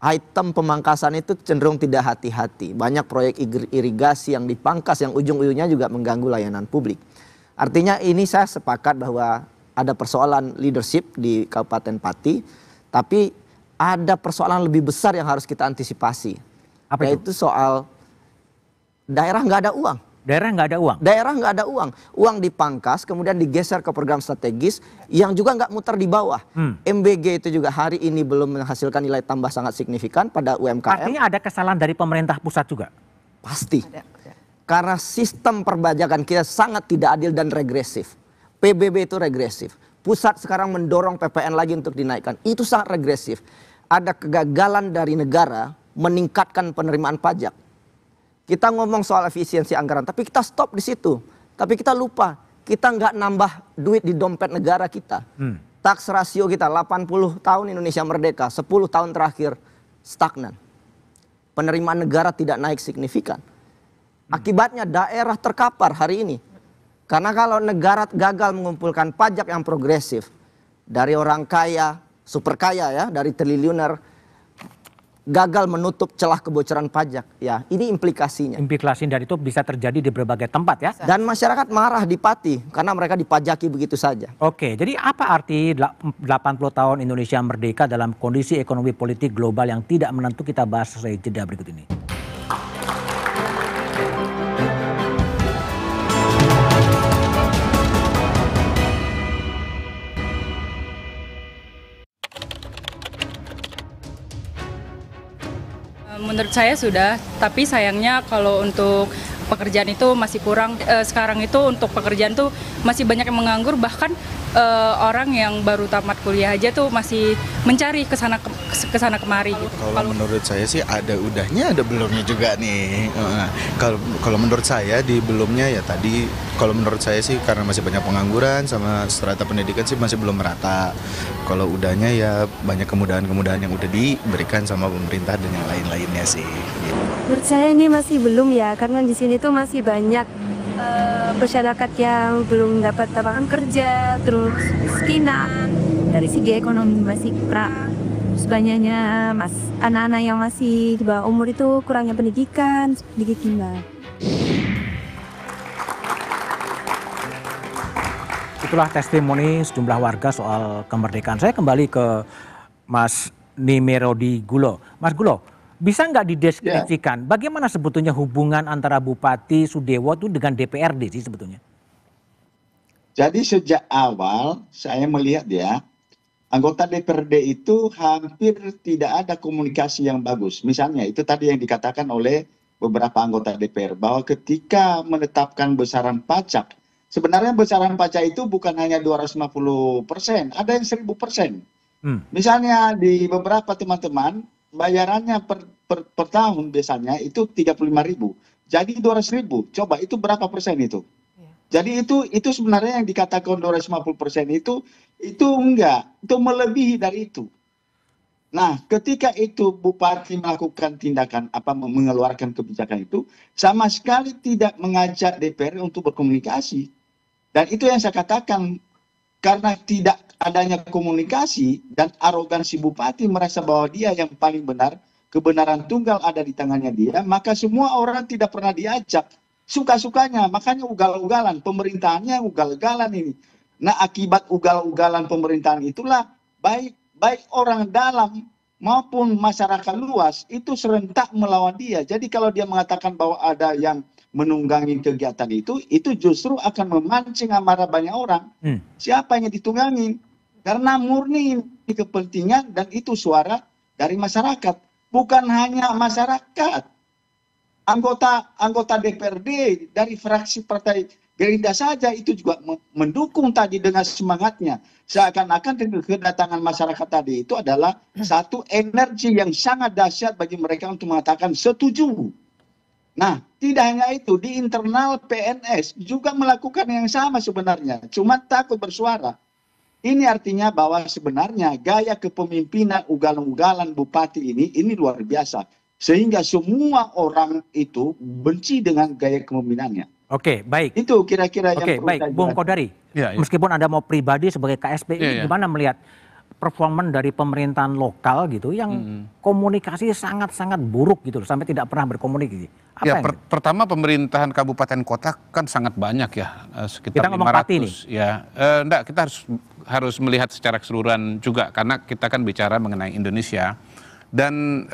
Item pemangkasan itu cenderung tidak hati-hati. Banyak proyek irigasi yang dipangkas yang ujung-ujungnya juga mengganggu layanan publik. Artinya ini saya sepakat bahwa ada persoalan leadership di Kabupaten Pati, tapi ada persoalan lebih besar yang harus kita antisipasi.
Apa
yaitu soal daerah nggak ada uang.
Daerah nggak ada uang?
Daerah nggak ada uang. Uang dipangkas, kemudian digeser ke program strategis yang juga nggak muter di bawah. MBG itu juga hari ini belum menghasilkan nilai tambah sangat signifikan pada UMKM.
Artinya ada kesalahan dari pemerintah pusat juga?
Pasti. Karena sistem perpajakan kita sangat tidak adil dan regresif. PBB itu regresif. Pusat sekarang mendorong PPN lagi untuk dinaikkan. Itu sangat regresif. Ada kegagalan dari negara meningkatkan penerimaan pajak. Kita ngomong soal efisiensi anggaran, tapi kita stop di situ. Tapi kita lupa, kita nggak nambah duit di dompet negara kita. Tax rasio kita 80 tahun Indonesia merdeka, 10 tahun terakhir stagnan. Penerimaan negara tidak naik signifikan. Akibatnya daerah terkapar hari ini. Karena kalau negara gagal mengumpulkan pajak yang progresif dari orang kaya, super kaya ya, dari triliuner, gagal menutup celah kebocoran pajak, ya ini implikasinya.
Implikasi dari itu bisa terjadi di berbagai tempat ya.
Dan masyarakat marah di Pati karena mereka dipajaki begitu saja.
Oke, jadi apa arti 80 tahun Indonesia merdeka dalam kondisi ekonomi politik global yang tidak menentu? Kita bahas setelah jeda berikut ini.
Menurut saya sudah, tapi sayangnya kalau untuk pekerjaan itu masih kurang. Sekarang itu untuk pekerjaan tuh masih banyak yang menganggur, bahkan orang yang baru tamat kuliah aja tuh masih mencari kesana kemari gitu.
Kalau menurut saya sih ada udahnya ada belumnya juga nih. Kalau menurut saya di belumnya ya tadi, kalau menurut saya sih karena masih banyak pengangguran sama strata pendidikan sih masih belum merata. Kalau udahnya ya banyak kemudahan-kemudahan yang udah diberikan sama pemerintah dan yang lain-lainnya sih. Gitu.
Menurut saya ini masih belum ya, karena di sini tuh masih banyak masyarakat yang belum dapat lapangan kerja, terus kemiskinan. Dari segi ekonomi masih kurang. Terus banyaknya anak-anak yang masih di bawah umur itu kurangnya pendidikan, sedikit gimana.
Itulah testimoni sejumlah warga soal kemerdekaan. Saya kembali ke Mas Nimerodi Gulo. Mas Gulo, bisa nggak dideskripsikan bagaimana sebetulnya hubungan antara Bupati Sudewo itu dengan DPRD sih sebetulnya?
Jadi sejak awal saya melihat ya, anggota DPRD itu hampir tidak ada komunikasi yang bagus. Misalnya itu tadi yang dikatakan oleh beberapa anggota DPR bahwa ketika menetapkan besaran pajak, sebenarnya besaran pajak itu bukan hanya 250%, ada yang 1000%. Misalnya di beberapa teman-teman bayarannya per tahun biasanya itu 35.000, jadi 200.000. Coba itu berapa persen itu? Jadi itu sebenarnya yang dikatakan 250% itu enggak, itu melebihi dari itu. Nah, ketika itu Bupati melakukan tindakan mengeluarkan kebijakan itu, sama sekali tidak mengajak DPR untuk berkomunikasi. Dan itu yang saya katakan, karena tidak adanya komunikasi dan arogansi Bupati merasa bahwa dia yang paling benar, kebenaran tunggal ada di tangannya dia, maka semua orang tidak pernah diajak. Suka-sukanya, makanya ugal-ugalan, pemerintahannya ugal-ugalan ini. Nah, akibat ugal-ugalan pemerintahan itulah baik orang dalam maupun masyarakat luas itu serentak melawan dia. Jadi kalau dia mengatakan bahwa ada yang menunggangi kegiatan itu justru akan memancing amarah banyak orang. Siapa yang ditunggangi? Karena murni kepentingan dan itu suara dari masyarakat. Bukan hanya masyarakat. anggota DPRD dari fraksi Partai Gerindra saja itu juga mendukung tadi dengan semangatnya. Seakan-akan dengan kedatangan masyarakat tadi itu adalah satu energi yang sangat dahsyat bagi mereka untuk mengatakan setuju. Nah, tidak hanya itu, di internal PNS juga melakukan yang sama sebenarnya, cuma takut bersuara. Ini artinya bahwa sebenarnya gaya kepemimpinan ugalan-ugalan bupati ini luar biasa. Sehingga semua orang itu benci dengan gaya kepemimpinannya.
Oke, baik.
Itu kira-kira yang
perlu baik, Bung Kodari.
Ya.
Meskipun Anda mau pribadi sebagai KSP, ini gimana melihat performan dari pemerintahan lokal gitu yang komunikasi sangat-sangat buruk gitu sampai tidak pernah berkomunikasi.
Pertama pemerintahan kabupaten kota kan sangat banyak ya, sekitar
kita 500 nih.
Ya. Enggak, kita harus melihat secara keseluruhan juga karena kita kan bicara mengenai Indonesia. Dan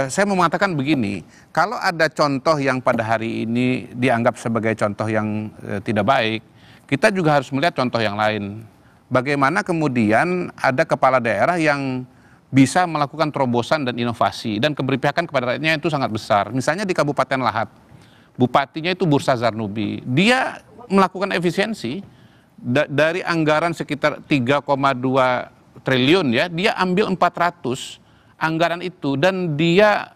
saya mau mengatakan begini, kalau ada contoh yang pada hari ini dianggap sebagai contoh yang tidak baik, kita juga harus melihat contoh yang lain. Bagaimana kemudian ada kepala daerah yang bisa melakukan terobosan dan inovasi dan keberpihakan kepada rakyatnya itu sangat besar. Misalnya di Kabupaten Lahat, bupatinya itu Bursa Zarnubi. Dia melakukan efisiensi dari anggaran sekitar 3,2 triliun ya, dia ambil 400 anggaran itu dan dia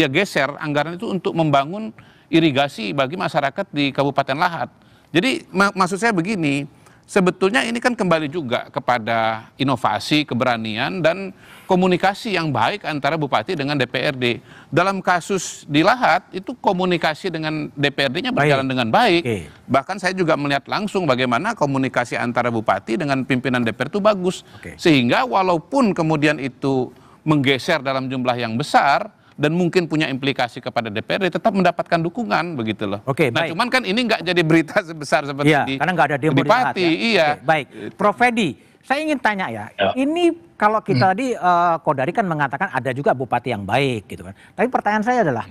geser anggaran itu untuk membangun irigasi bagi masyarakat di Kabupaten Lahat. Jadi maksud saya begini, sebetulnya ini kan kembali juga kepada inovasi, keberanian dan komunikasi yang baik antara bupati dengan DPRD. Dalam kasus di Lahat itu komunikasi dengan DPRD-nya berjalan dengan baik. Bahkan saya juga melihat langsung bagaimana komunikasi antara bupati dengan pimpinan DPR itu bagus. Sehingga walaupun kemudian itu menggeser dalam jumlah yang besar dan mungkin punya implikasi kepada DPRD, tetap mendapatkan dukungan begitu loh. Nah, cuman kan ini nggak jadi berita sebesar seperti
karena nggak ada demo
di Pati.
Ya? Baik, Prof. Fedi, saya ingin tanya ya. Ini kalau kita tadi Kodari kan mengatakan ada juga bupati yang baik gitu kan. Tapi pertanyaan saya adalah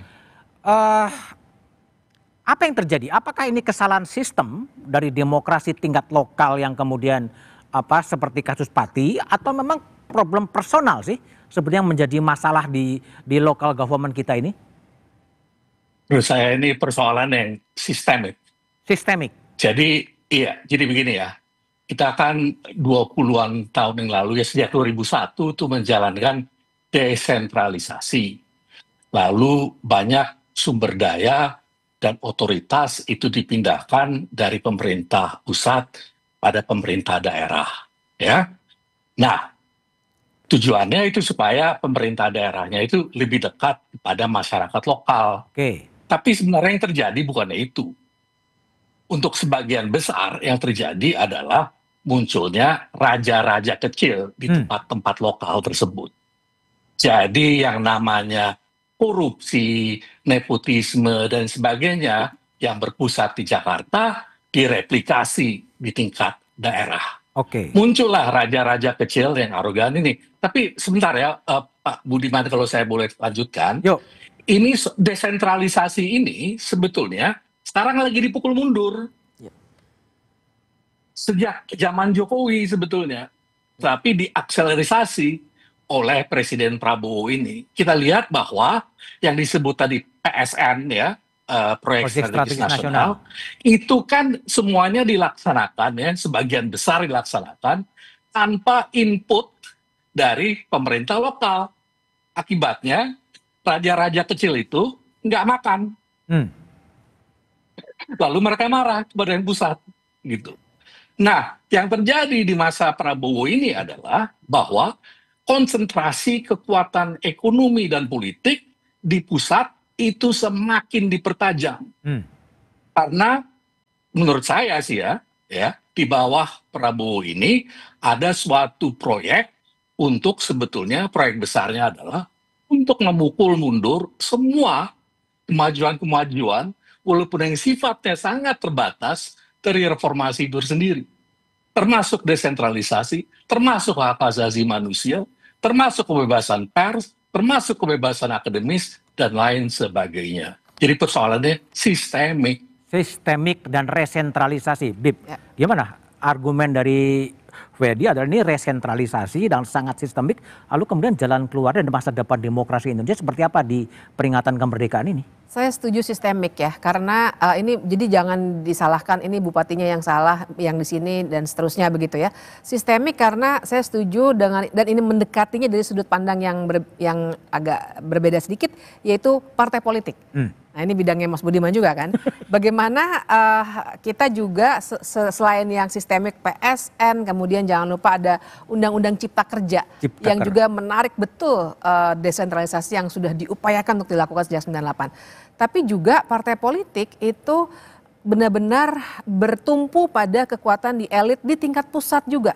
apa yang terjadi? Apakah ini kesalahan sistem dari demokrasi tingkat lokal yang kemudian seperti kasus Pati atau memang problem personal sih sebenarnya menjadi masalah di local government kita ini?
Menurut saya ini persoalan yang sistemik.
Sistemik.
Jadi begini ya. Kita kan 20-an tahun yang lalu ya sejak 2001 tuh menjalankan desentralisasi. Lalu banyak sumber daya dan otoritas itu dipindahkan dari pemerintah pusat pada pemerintah daerah, ya. Nah, tujuannya itu supaya pemerintah daerahnya itu lebih dekat pada masyarakat lokal. Tapi sebenarnya yang terjadi bukan itu. Untuk sebagian besar yang terjadi adalah munculnya raja-raja kecil di tempat-tempat lokal tersebut. Jadi yang namanya korupsi, nepotisme, dan sebagainya yang berpusat di Jakarta direplikasi di tingkat daerah. Muncullah raja-raja kecil yang arogan ini. Tapi sebentar ya, Pak Budiman, kalau saya boleh lanjutkan. Ini desentralisasi ini sebetulnya sekarang lagi dipukul mundur. Sejak zaman Jokowi sebetulnya. Tapi diakselerisasi oleh Presiden Prabowo ini. Kita lihat bahwa yang disebut tadi PSN ya, Proyek Strategis Nasional, itu kan semuanya dilaksanakan ya, sebagian besar dilaksanakan tanpa input dari pemerintah lokal. Akibatnya raja-raja kecil itu nggak makan. Lalu mereka marah kepada yang pusat, gitu. Nah, yang terjadi di masa Prabowo ini adalah bahwa konsentrasi kekuatan ekonomi dan politik di pusat itu semakin dipertajam. Karena menurut saya sih ya, di bawah Prabowo ini ada suatu proyek untuk sebetulnya proyek besarnya adalah untuk memukul mundur semua kemajuan-kemajuan walaupun yang sifatnya sangat terbatas dari reformasi itu sendiri. Termasuk desentralisasi, termasuk hak asasi manusia, termasuk kebebasan pers, termasuk kebebasan akademis, dan lain sebagainya. Jadi persoalannya sistemik.
Sistemik dan resentralisasi. Bib, gimana argumen dari Fedi adalah ini resentralisasi dan sangat sistemik. Lalu kemudian jalan keluar dan masa depan demokrasi Indonesia seperti apa di peringatan kemerdekaan ini?
Saya setuju sistemik ya, karena ini jadi jangan disalahkan ini bupatinya yang salah, yang di sini dan seterusnya begitu ya. Sistemik karena saya setuju dengan, dan ini mendekatinya dari sudut pandang yang agak berbeda sedikit, yaitu partai politik. Nah ini bidangnya Mas Budiman juga kan. Bagaimana kita juga selain yang sistemik PSN, kemudian jangan lupa ada Undang-Undang Cipta Kerja yang juga menarik betul desentralisasi yang sudah diupayakan untuk dilakukan sejak 98. Tapi juga partai politik itu benar-benar bertumpu pada kekuatan di elit di tingkat pusat juga.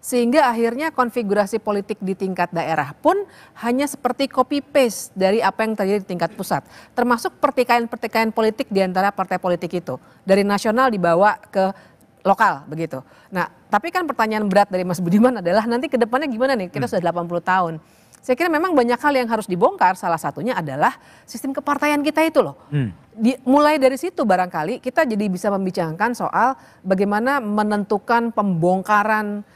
Sehingga akhirnya konfigurasi politik di tingkat daerah pun hanya seperti copy paste dari apa yang terjadi di tingkat pusat. Termasuk pertikaian-pertikaian politik di antara partai politik itu. Dari nasional dibawa ke lokal begitu. Nah tapi kan pertanyaan berat dari Mas Budiman adalah nanti ke depannya gimana nih, kita sudah 80 tahun. Saya kira memang banyak hal yang harus dibongkar, salah satunya adalah sistem kepartaian kita itu loh. Mulai dari situ barangkali kita jadi bisa membicarakan soal bagaimana menentukan pembongkaran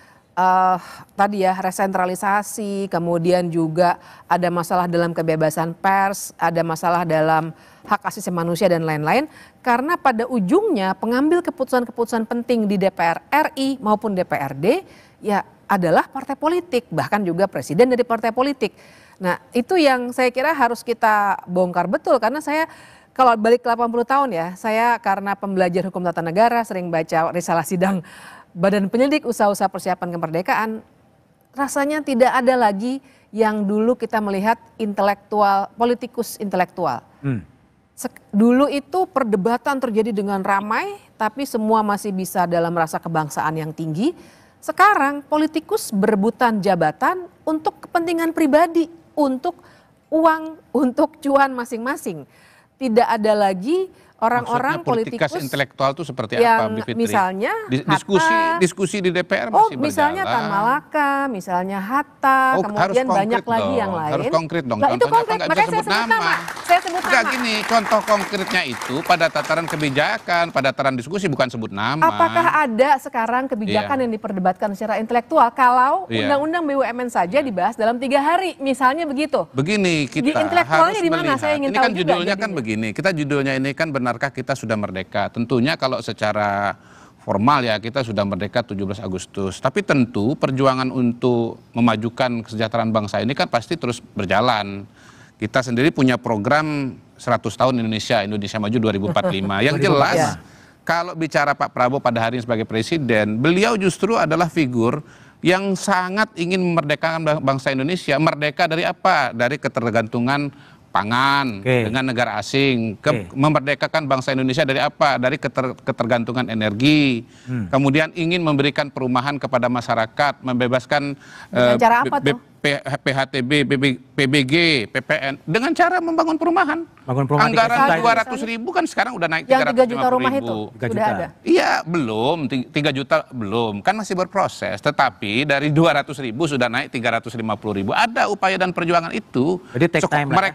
tadi ya resentralisasi, kemudian juga ada masalah dalam kebebasan pers, ada masalah dalam hak asasi manusia dan lain-lain. Karena pada ujungnya pengambil keputusan-keputusan penting di DPR RI maupun DPRD ya adalah partai politik, bahkan juga presiden dari partai politik. Nah itu yang saya kira harus kita bongkar betul, karena saya kalau balik 80 tahun ya, saya karena pembelajar hukum tata negara sering baca risalah sidang Badan Penyelidik Usaha-usaha Persiapan Kemerdekaan, rasanya tidak ada lagi yang dulu kita melihat intelektual, politikus intelektual. Dulu itu perdebatan terjadi dengan ramai, tapi semua masih bisa dalam rasa kebangsaan yang tinggi. Sekarang politikus berebutan jabatan untuk kepentingan pribadi, untuk uang, untuk cuan masing-masing. Tidak ada lagi orang-orang politikus
intelektual itu seperti
yang
apa, Bivitri?
Misalnya
diskusi di DPR masih
misalnya
berjalan.
Tan Malaka, misalnya Hatta, kemudian banyak lagi yang lain.
Harus konkret dong.
Nah, itu konkret,
nggak
makanya
bisa
saya sebut nama. Saya sebut
Nggak
nama.
gini, contoh konkretnya itu pada tataran kebijakan, pada tataran diskusi, bukan sebut nama.
Apakah ada sekarang kebijakan yang diperdebatkan secara intelektual kalau Undang-Undang BUMN saja dibahas dalam 3 hari, misalnya begitu?
Begini, kita
Di intelektualnya
harus
di mana?
melihat.
Saya ingin
ini
tahu
kan
juga
judulnya kan
jadinya.
begini. Kita judulnya ini kan benarkah kita sudah merdeka? Tentunya kalau secara formal ya kita sudah merdeka 17 Agustus. Tapi tentu perjuangan untuk memajukan kesejahteraan bangsa ini kan pasti terus berjalan. Kita sendiri punya program 100 tahun Indonesia Maju 2045. Yang jelas kalau bicara Pak Prabowo pada hari ini sebagai presiden, beliau justru adalah figur yang sangat ingin memerdekakan bangsa Indonesia. Merdeka dari apa? Dari ketergantungan pangan dengan negara asing, memerdekakan bangsa Indonesia dari apa? Dari ketergantungan energi, kemudian ingin memberikan perumahan kepada masyarakat, membebaskan
cara apa tuh?
PHTB, PBG, PPN dengan cara membangun perumahan. Anggaran 200.000 kan sekarang udah naik 350.000.
Yang 3 juta rumah itu sudah ada?
Iya, belum. 3 juta belum. Kan masih berproses. Tetapi dari 200.000 sudah naik 350.000. Ada upaya dan perjuangan itu.
Jadi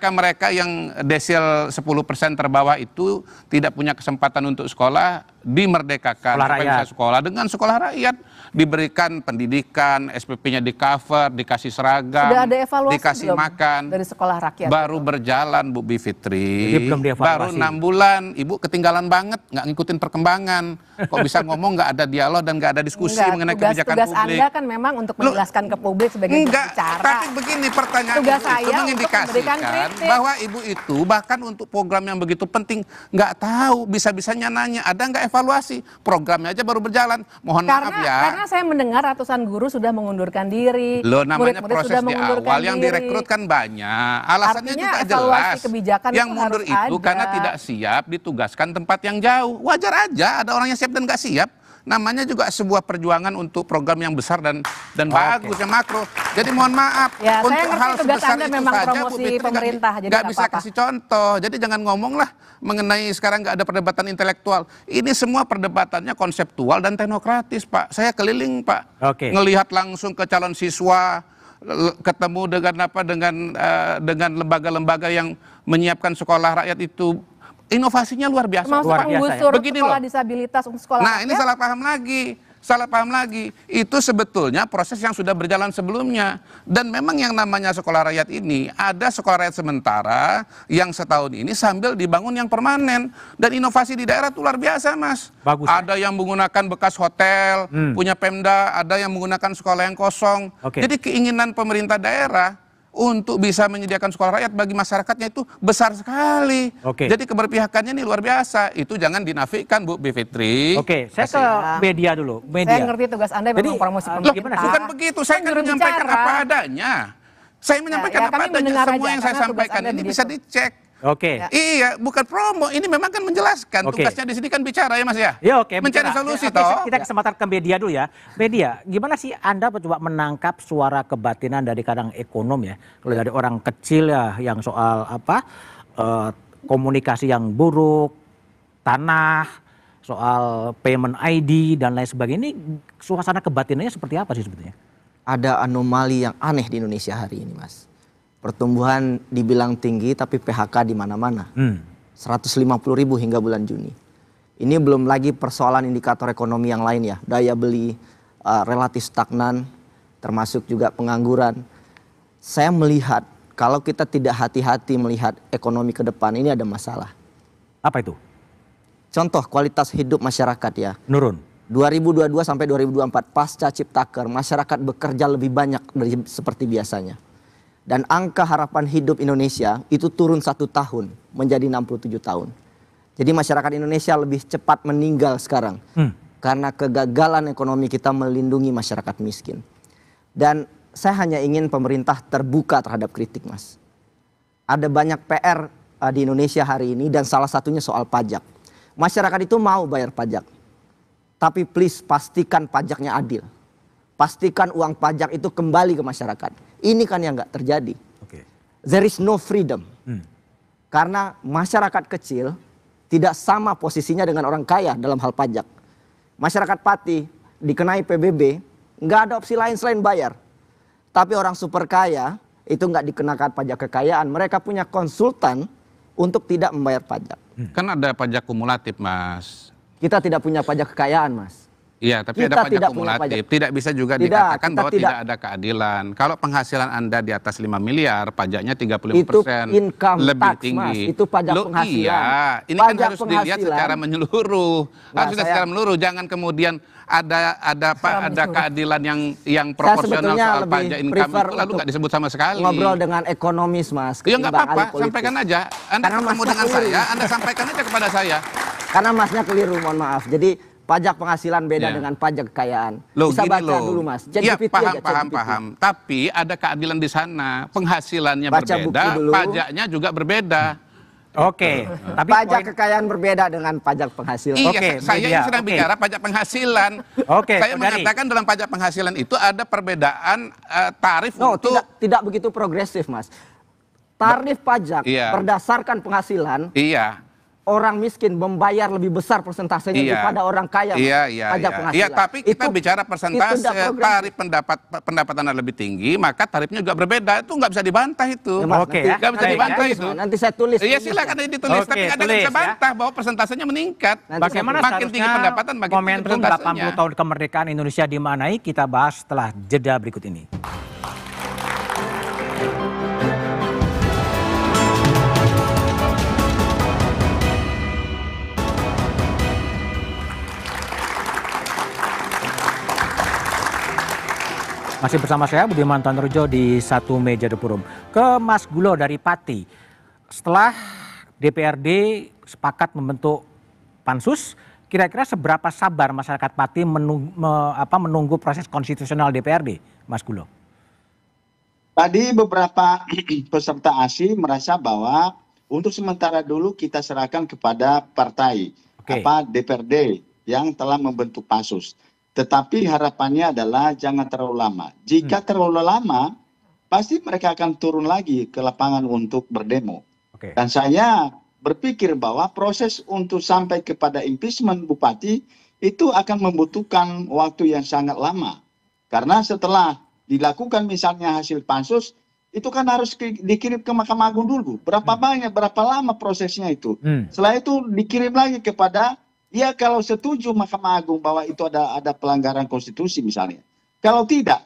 mereka yang desil 10% terbawah itu tidak punya kesempatan untuk sekolah, dimerdekakan supaya bisa sekolah dengan sekolah rakyat, diberikan pendidikan, SPP-nya di cover, dikasih seragam,
sudah ada evaluasi
dikasih
belum
makan,
dari sekolah rakyat
baru berjalan Bu Bivitri.
Jadi belum dievaluasi.
Baru 6 bulan, Ibu ketinggalan banget, nggak ngikutin perkembangan. Kok bisa ngomong nggak ada dialog dan nggak ada diskusi mengenai kebijakan
tugas
publik.
Anda kan memang untuk menjelaskan ke publik sebagai bicara.
Tapi begini pertanyaan
tugas
Ibu
saya
itu
untuk
mengindikasikan bahwa Ibu itu bahkan untuk program yang begitu penting nggak tahu, bisa-bisanya nanya ada nggak evaluasi, programnya aja baru berjalan. Mohon maaf ya.
Karena saya mendengar ratusan guru sudah mengundurkan diri.
Loh, namanya
murid-murid
proses
sudah
di
mengundurkan
awal yang
diri.
direkrut kan banyak. Alasannya
Artinya
juga
evaluasi
jelas.
kebijakan
Yang
itu
mundur
harus
itu
ada.
karena tidak siap ditugaskan tempat yang jauh. Wajar aja ada orang yang siap dan nggak siap. Namanya juga sebuah perjuangan untuk program yang besar dan bagus yang makro. Jadi mohon maaf
Ya, saya
untuk
ngerti
hal
tugas
sebesar
Anda
itu
memang
saja Bu
promosi
Fitri
pemerintah, jadi
nggak
nggak
bisa
apa-apa.
kasih contoh. Jadi jangan ngomong lah mengenai sekarang nggak ada perdebatan intelektual. Ini semua perdebatannya konseptual dan teknokratis, Pak. Saya keliling, Pak. Ngelihat langsung ke calon siswa, ketemu dengan lembaga-lembaga yang menyiapkan sekolah rakyat itu. Inovasinya luar biasa.
Termasuk menggusur
Begini
sekolah
loh.
disabilitas untuk sekolah
Nah,
rakyat.
ini salah paham lagi. salah paham lagi. Itu sebetulnya proses yang sudah berjalan sebelumnya. Dan memang yang namanya sekolah rakyat ini, ada sekolah rakyat sementara yang setahun ini sambil dibangun yang permanen. Dan inovasi di daerah itu luar biasa, Mas.
Bagus.
Ada yang menggunakan bekas hotel, punya Pemda, ada yang menggunakan sekolah yang kosong. Jadi keinginan pemerintah daerah untuk bisa menyediakan sekolah rakyat bagi masyarakatnya itu besar sekali. Jadi keberpihakannya ini luar biasa. Itu jangan dinafikan, Bu Bivitri.
Saya ke media dulu.
Saya ngerti tugas Anda memang promosi pemerintah.
Bukan begitu, saya kan menyampaikan apa adanya. Saya menyampaikan apa adanya. Semua yang saya sampaikan ini bisa dicek. Iya, bukan promo. Ini memang kan menjelaskan. Tugasnya di sini kan bicara ya, Mas ya.
Ya,
mencari solusi toh.
Kita kesempatan ke media dulu ya. Media, gimana sih Anda coba menangkap suara kebatinan dari kadang ekonom ya? Kalau dari orang kecil ya, yang soal komunikasi yang buruk, tanah, soal payment ID dan lain sebagainya. Ini suasana kebatinannya seperti apa sih sebetulnya?
Ada anomali yang aneh di Indonesia hari ini, Mas. Pertumbuhan dibilang tinggi tapi PHK di mana-mana. 150.000 hingga bulan Juni. Ini belum lagi persoalan indikator ekonomi yang lain ya. Daya beli relatif stagnan, termasuk juga pengangguran. Saya melihat kalau kita tidak hati-hati melihat ekonomi ke depan ini ada masalah.
Apa itu?
Contoh kualitas hidup masyarakat ya.
Nurun.
2022 sampai 2024 pasca Ciptaker masyarakat bekerja lebih banyak dari seperti biasanya. Dan angka harapan hidup Indonesia itu turun 1 tahun menjadi 67 tahun. Jadi masyarakat Indonesia lebih cepat meninggal sekarang. Karena kegagalan ekonomi kita melindungi masyarakat miskin. Dan saya hanya ingin pemerintah terbuka terhadap kritik, Mas. Ada banyak PR di Indonesia hari ini dan salah satunya soal pajak. Masyarakat itu mau bayar pajak. Tapi please pastikan pajaknya adil. Pastikan uang pajak itu kembali ke masyarakat. Ini kan yang nggak terjadi. There is no freedom. Karena masyarakat kecil tidak sama posisinya dengan orang kaya dalam hal pajak. Masyarakat Pati dikenai PBB, nggak ada opsi lain selain bayar. Tapi orang super kaya itu nggak dikenakan pajak kekayaan. Mereka punya konsultan untuk tidak membayar pajak.
Kan ada pajak kumulatif, Mas.
Kita tidak punya pajak kekayaan, Mas.
Iya, tapi ada pajak kumulatif. Tidak bisa juga dikatakan bahwa tidak ada keadilan. Kalau penghasilan Anda di atas 5 miliar, pajaknya 35%
itu income
lebih
tax,
tinggi.
Mas. Itu pajak penghasilan.
Iya, ini
pajak
kan harus dilihat secara menyeluruh. Harus dilihat secara menyeluruh. Jangan kemudian ada keadilan yang proporsional soal pajak income itu lalu nggak disebut sama sekali.
Ngobrol dengan ekonomis, Mas.
Ya nggak apa-apa, sampaikan aja. Anda ketemu dengan saya, Anda sampaikan aja kepada saya.
Karena Masnya keliru, mohon maaf. Jadi pajak penghasilan beda dengan pajak kekayaan. Bisa baca dulu, Mas.
Iya, paham. Tapi ada keadilan di sana. Penghasilannya berbeda, pajaknya juga berbeda.
Tapi pajak kekayaan berbeda dengan pajak penghasilan.
Iya, saya sedang bicara pajak penghasilan. Saya mengatakan dalam pajak penghasilan itu ada perbedaan tarif untuk...
Tidak begitu progresif, Mas. Tarif pajak berdasarkan penghasilan. Orang miskin membayar lebih besar persentasenya daripada orang kaya. Pajak penghasilan.
Iya, tapi kita bicara persentase tarif pendapatan lebih tinggi, maka tarifnya juga berbeda. Itu nggak bisa dibantah itu. Nggak bisa dibantah itu.
Nanti saya tulis.
Iya, silakan ditulis. Tapi ada nggak bisa bantah bahwa persentasenya meningkat.
Bagaimana
makin tinggi pendapatan, makin tinggi
momentum 80 tahun kemerdekaan Indonesia dimaknai? Kita bahas setelah jeda berikut ini. Masih bersama saya Budiman Tanurjo di Satu Meja The Forum. Ke Mas Gulo dari Pati. Setelah DPRD sepakat membentuk pansus, kira-kira seberapa sabar masyarakat Pati menunggu proses konstitusional DPRD, Mas Gulo?
Tadi beberapa peserta ASI merasa bahwa untuk sementara dulu kita serahkan kepada partai DPRD yang telah membentuk pansus. Tetapi harapannya adalah jangan terlalu lama. Jika terlalu lama, pasti mereka akan turun lagi ke lapangan untuk berdemo. Dan saya berpikir bahwa proses untuk sampai kepada impeachment Bupati itu akan membutuhkan waktu yang sangat lama. Karena setelah dilakukan misalnya hasil pansus, itu kan harus dikirim ke Mahkamah Agung dulu. Berapa banyak, berapa lama prosesnya itu. Setelah itu dikirim lagi kepada Ya kalau setuju Mahkamah Agung bahwa itu ada pelanggaran konstitusi misalnya. Kalau tidak,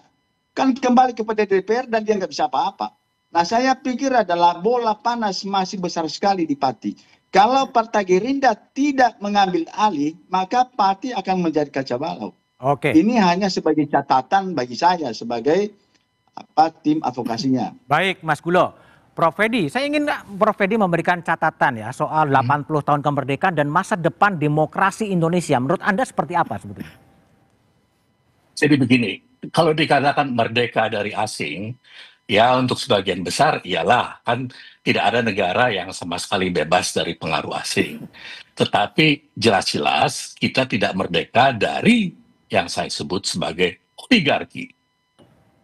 kan kembali kepada DPR dan dia nggak bisa apa-apa. Nah saya pikir adalah bola panas masih besar sekali di Pati. Kalau Partai Gerindra tidak mengambil alih, maka Pati akan menjadi kacau balau.
Oke.
Ini hanya sebagai catatan bagi saya sebagai tim advokasinya.
Baik Mas Gulo. Prof. Fedi, saya ingin Prof. Fedi memberikan catatan ya soal 80 tahun kemerdekaan dan masa depan demokrasi Indonesia. Menurut Anda seperti apa sebetulnya?
Jadi begini, kalau dikatakan merdeka dari asing, ya untuk sebagian besar iyalah, kan tidak ada negara yang sama sekali bebas dari pengaruh asing. Tetapi jelas-jelas kita tidak merdeka dari yang saya sebut sebagai oligarki.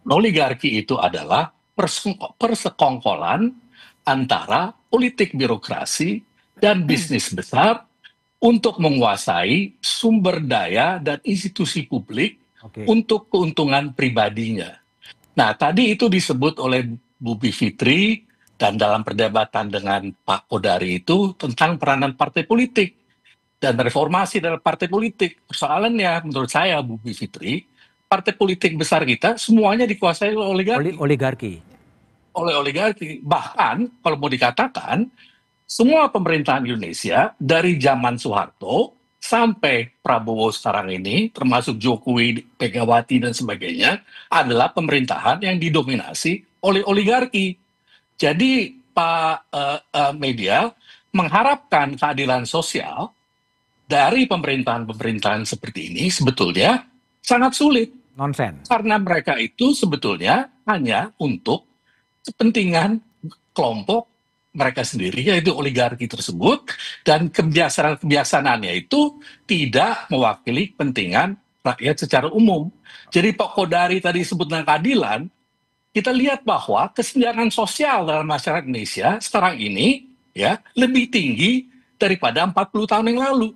Oligarki itu adalah persekongkolan antara politik birokrasi dan bisnis besar untuk menguasai sumber daya dan institusi publik untuk keuntungan pribadinya. Nah, tadi itu disebut oleh Bu Bivitri dan dalam perdebatan dengan Pak Kodari itu tentang peranan partai politik dan reformasi dalam partai politik. Persoalannya menurut saya Bu Bivitri, partai politik besar kita semuanya dikuasai oleh oligarki. Oleh oligarki. Bahkan kalau mau dikatakan, semua pemerintahan Indonesia dari zaman Soeharto sampai Prabowo sekarang ini, termasuk Jokowi, Megawati dan sebagainya, adalah pemerintahan yang didominasi oleh oligarki. Jadi Pak Media mengharapkan keadilan sosial dari pemerintahan-pemerintahan seperti ini sebetulnya sangat sulit.
Nonsen.
Karena mereka itu sebetulnya hanya untuk kepentingan kelompok mereka sendiri, yaitu oligarki tersebut, dan kebiasaannya itu tidak mewakili kepentingan rakyat secara umum. Jadi Pak Kodari tadi sebut tentang keadilan, kita lihat bahwa kesenjangan sosial dalam masyarakat Indonesia sekarang ini ya lebih tinggi daripada 40 tahun yang lalu.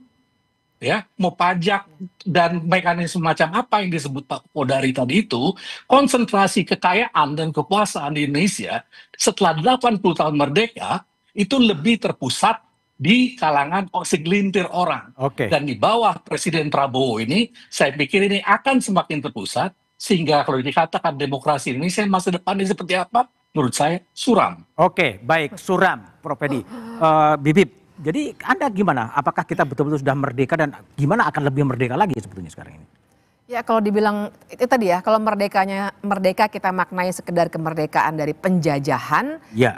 Ya, mau pajak dan mekanisme macam apa yang disebut Pak Kodari tadi itu, konsentrasi kekayaan dan kekuasaan di Indonesia setelah 80 tahun merdeka itu lebih terpusat di kalangan segelintir orang. Dan di bawah Presiden Prabowo ini, saya pikir ini akan semakin terpusat, sehingga kalau dikatakan demokrasi Indonesia masa depannya seperti apa, menurut saya suram.
Oke, baik, suram, Prof. Fedi. Bibip, jadi Anda gimana? Apakah kita betul-betul sudah merdeka dan gimana akan lebih merdeka lagi sebetulnya sekarang ini?
Ya kalau dibilang itu tadi ya, kalau merdeka kita maknai sekedar kemerdekaan dari penjajahan, ya.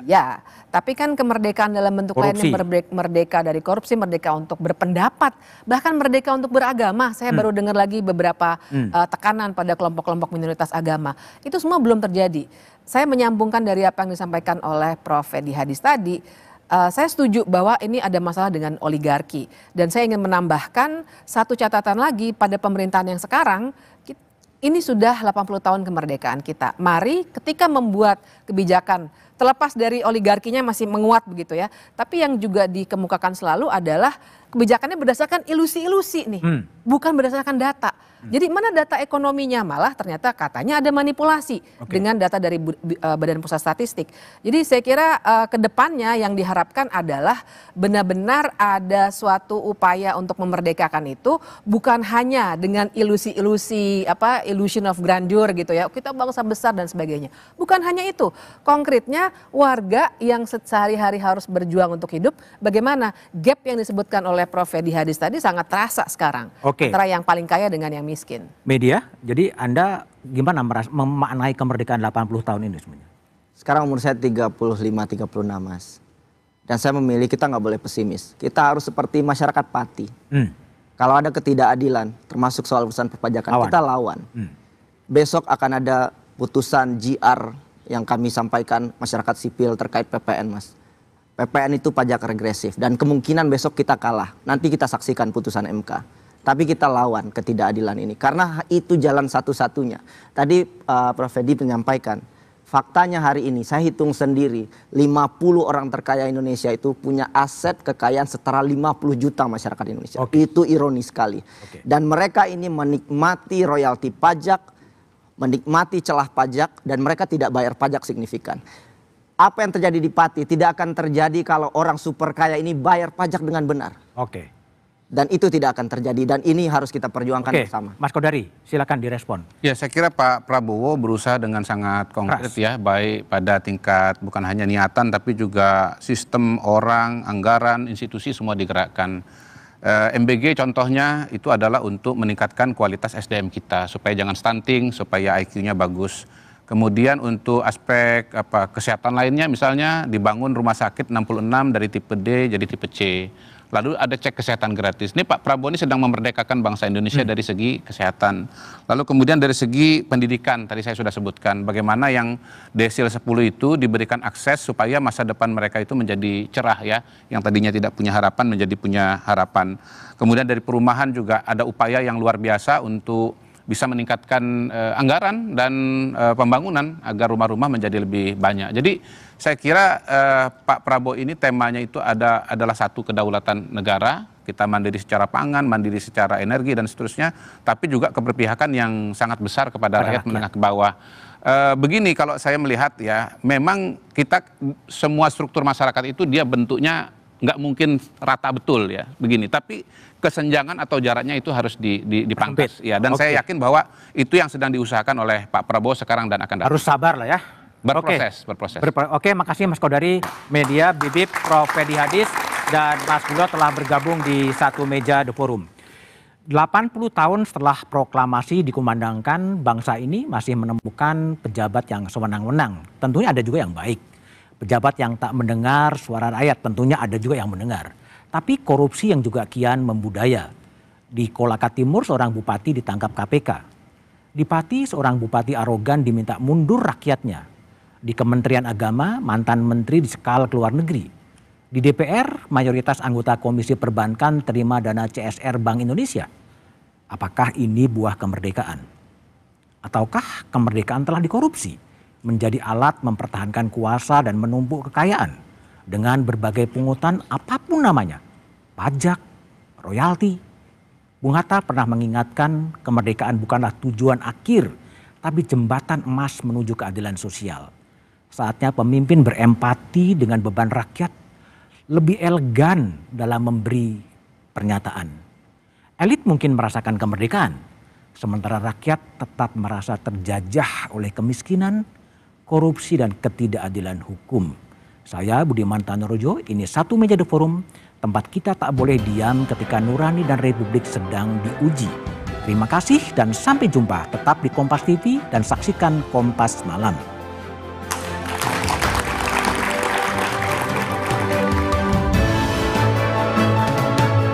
Tapi kan kemerdekaan dalam bentuk lain yang merdeka dari korupsi, merdeka untuk berpendapat, bahkan merdeka untuk beragama. Saya baru dengar lagi beberapa tekanan pada kelompok-kelompok minoritas agama. Itu semua belum terjadi. Saya menyambungkan dari apa yang disampaikan oleh Prof. Fedi Hadis tadi. Saya setuju bahwa ini ada masalah dengan oligarki. Dan saya ingin menambahkan satu catatan lagi pada pemerintahan yang sekarang, ini sudah 80 tahun kemerdekaan kita. Mari ketika membuat kebijakan, terlepas dari oligarkinya masih menguat begitu ya, tapi yang juga dikemukakan selalu adalah kebijakannya berdasarkan ilusi-ilusi nih, bukan berdasarkan data. Jadi mana data ekonominya, malah ternyata katanya ada manipulasi dengan data dari Badan Pusat Statistik. Jadi saya kira ke depannya yang diharapkan adalah benar-benar ada suatu upaya untuk memerdekakan itu bukan hanya dengan ilusi-ilusi illusion of grandeur gitu ya. Kita bangsa besar dan sebagainya. Bukan hanya itu. Konkretnya warga yang sehari-hari harus berjuang untuk hidup, bagaimana gap yang disebutkan oleh Prof. Fedi Hadis tadi sangat terasa sekarang antara yang paling kaya dengan yang miskin.
Media, jadi Anda gimana memaknai kemerdekaan 80 tahun ini sebenarnya?
Sekarang umur saya 35-36 Mas. Dan saya memilih kita nggak boleh pesimis. Kita harus seperti masyarakat Pati. Kalau ada ketidakadilan, termasuk soal urusan perpajakan, kita lawan. Besok akan ada putusan GR yang kami sampaikan masyarakat sipil terkait PPN Mas. PPN itu pajak regresif dan kemungkinan besok kita kalah. Nanti kita saksikan putusan MK. Tapi kita lawan ketidakadilan ini karena itu jalan satu-satunya. Tadi Prof. Fedi menyampaikan, faktanya hari ini saya hitung sendiri 50 orang terkaya Indonesia itu punya aset kekayaan setara 50 juta masyarakat Indonesia. Itu ironis sekali. Dan mereka ini menikmati royalti pajak, menikmati celah pajak dan mereka tidak bayar pajak signifikan. Apa yang terjadi di Pati tidak akan terjadi kalau orang super kaya ini bayar pajak dengan benar. Dan itu tidak akan terjadi dan ini harus kita perjuangkan
Oke,
bersama.
Mas Kodari, silakan direspon.
Ya, saya kira Pak Prabowo berusaha dengan sangat konkret ya, baik pada tingkat bukan hanya niatan tapi juga sistem, orang, anggaran, institusi semua digerakkan. MBG contohnya itu adalah untuk meningkatkan kualitas SDM kita supaya jangan stunting, supaya IQ-nya bagus. Kemudian untuk aspek kesehatan lainnya misalnya dibangun rumah sakit 66 dari tipe D jadi tipe C. Lalu ada cek kesehatan gratis. Ini Pak Prabowo ini sedang memerdekakan bangsa Indonesia dari segi kesehatan. Lalu kemudian dari segi pendidikan, tadi saya sudah sebutkan bagaimana yang desil 10 itu diberikan akses supaya masa depan mereka itu menjadi cerah ya. Yang tadinya tidak punya harapan menjadi punya harapan. Kemudian dari perumahan juga ada upaya yang luar biasa untuk bisa meningkatkan anggaran dan pembangunan agar rumah-rumah menjadi lebih banyak. Jadi saya kira Pak Prabowo ini temanya itu adalah satu kedaulatan negara, kita mandiri secara pangan, mandiri secara energi dan seterusnya, tapi juga keberpihakan yang sangat besar kepada rakyat menengah ke bawah. Begini kalau saya melihat ya, memang kita semua struktur masyarakat itu dia bentuknya nggak mungkin rata betul ya begini, tapi kesenjangan atau jaraknya itu harus dipangkas ya, dan saya yakin bahwa itu yang sedang diusahakan oleh Pak Prabowo sekarang dan akan datang.
Harus sabar lah ya.
Berproses.
Oke, makasih Mas Kodari, media, Bibip, Prof. Fedi Hadis, dan Mas Gulo telah bergabung di satu meja The Forum. 80 tahun setelah proklamasi dikumandangkan, bangsa ini masih menemukan pejabat yang sewenang-wenang. Tentunya ada juga yang baik. Pejabat yang tak mendengar suara rakyat, tentunya ada juga yang mendengar. Tapi korupsi yang juga kian membudaya. Di Kolaka Timur seorang bupati ditangkap KPK. Di Pati seorang bupati arogan diminta mundur rakyatnya. Di Kementerian Agama mantan menteri disekal ke luar negeri. Di DPR mayoritas anggota Komisi Perbankan terima dana CSR Bank Indonesia. Apakah ini buah kemerdekaan? Ataukah kemerdekaan telah dikorupsi? Menjadi alat mempertahankan kuasa dan menumpuk kekayaan dengan berbagai pungutan apapun namanya, pajak, royalti. Bung Hatta pernah mengingatkan kemerdekaan bukanlah tujuan akhir, tapi jembatan emas menuju keadilan sosial. Saatnya pemimpin berempati dengan beban rakyat, lebih elegan dalam memberi pernyataan. Elit mungkin merasakan kemerdekaan, sementara rakyat tetap merasa terjajah oleh kemiskinan, korupsi dan ketidakadilan hukum. Saya Budiman Tanurojo, ini satu meja The Forum, tempat kita tak boleh diam ketika nurani dan republik sedang diuji. Terima kasih dan sampai jumpa, tetap di Kompas TV dan saksikan Kompas Malam.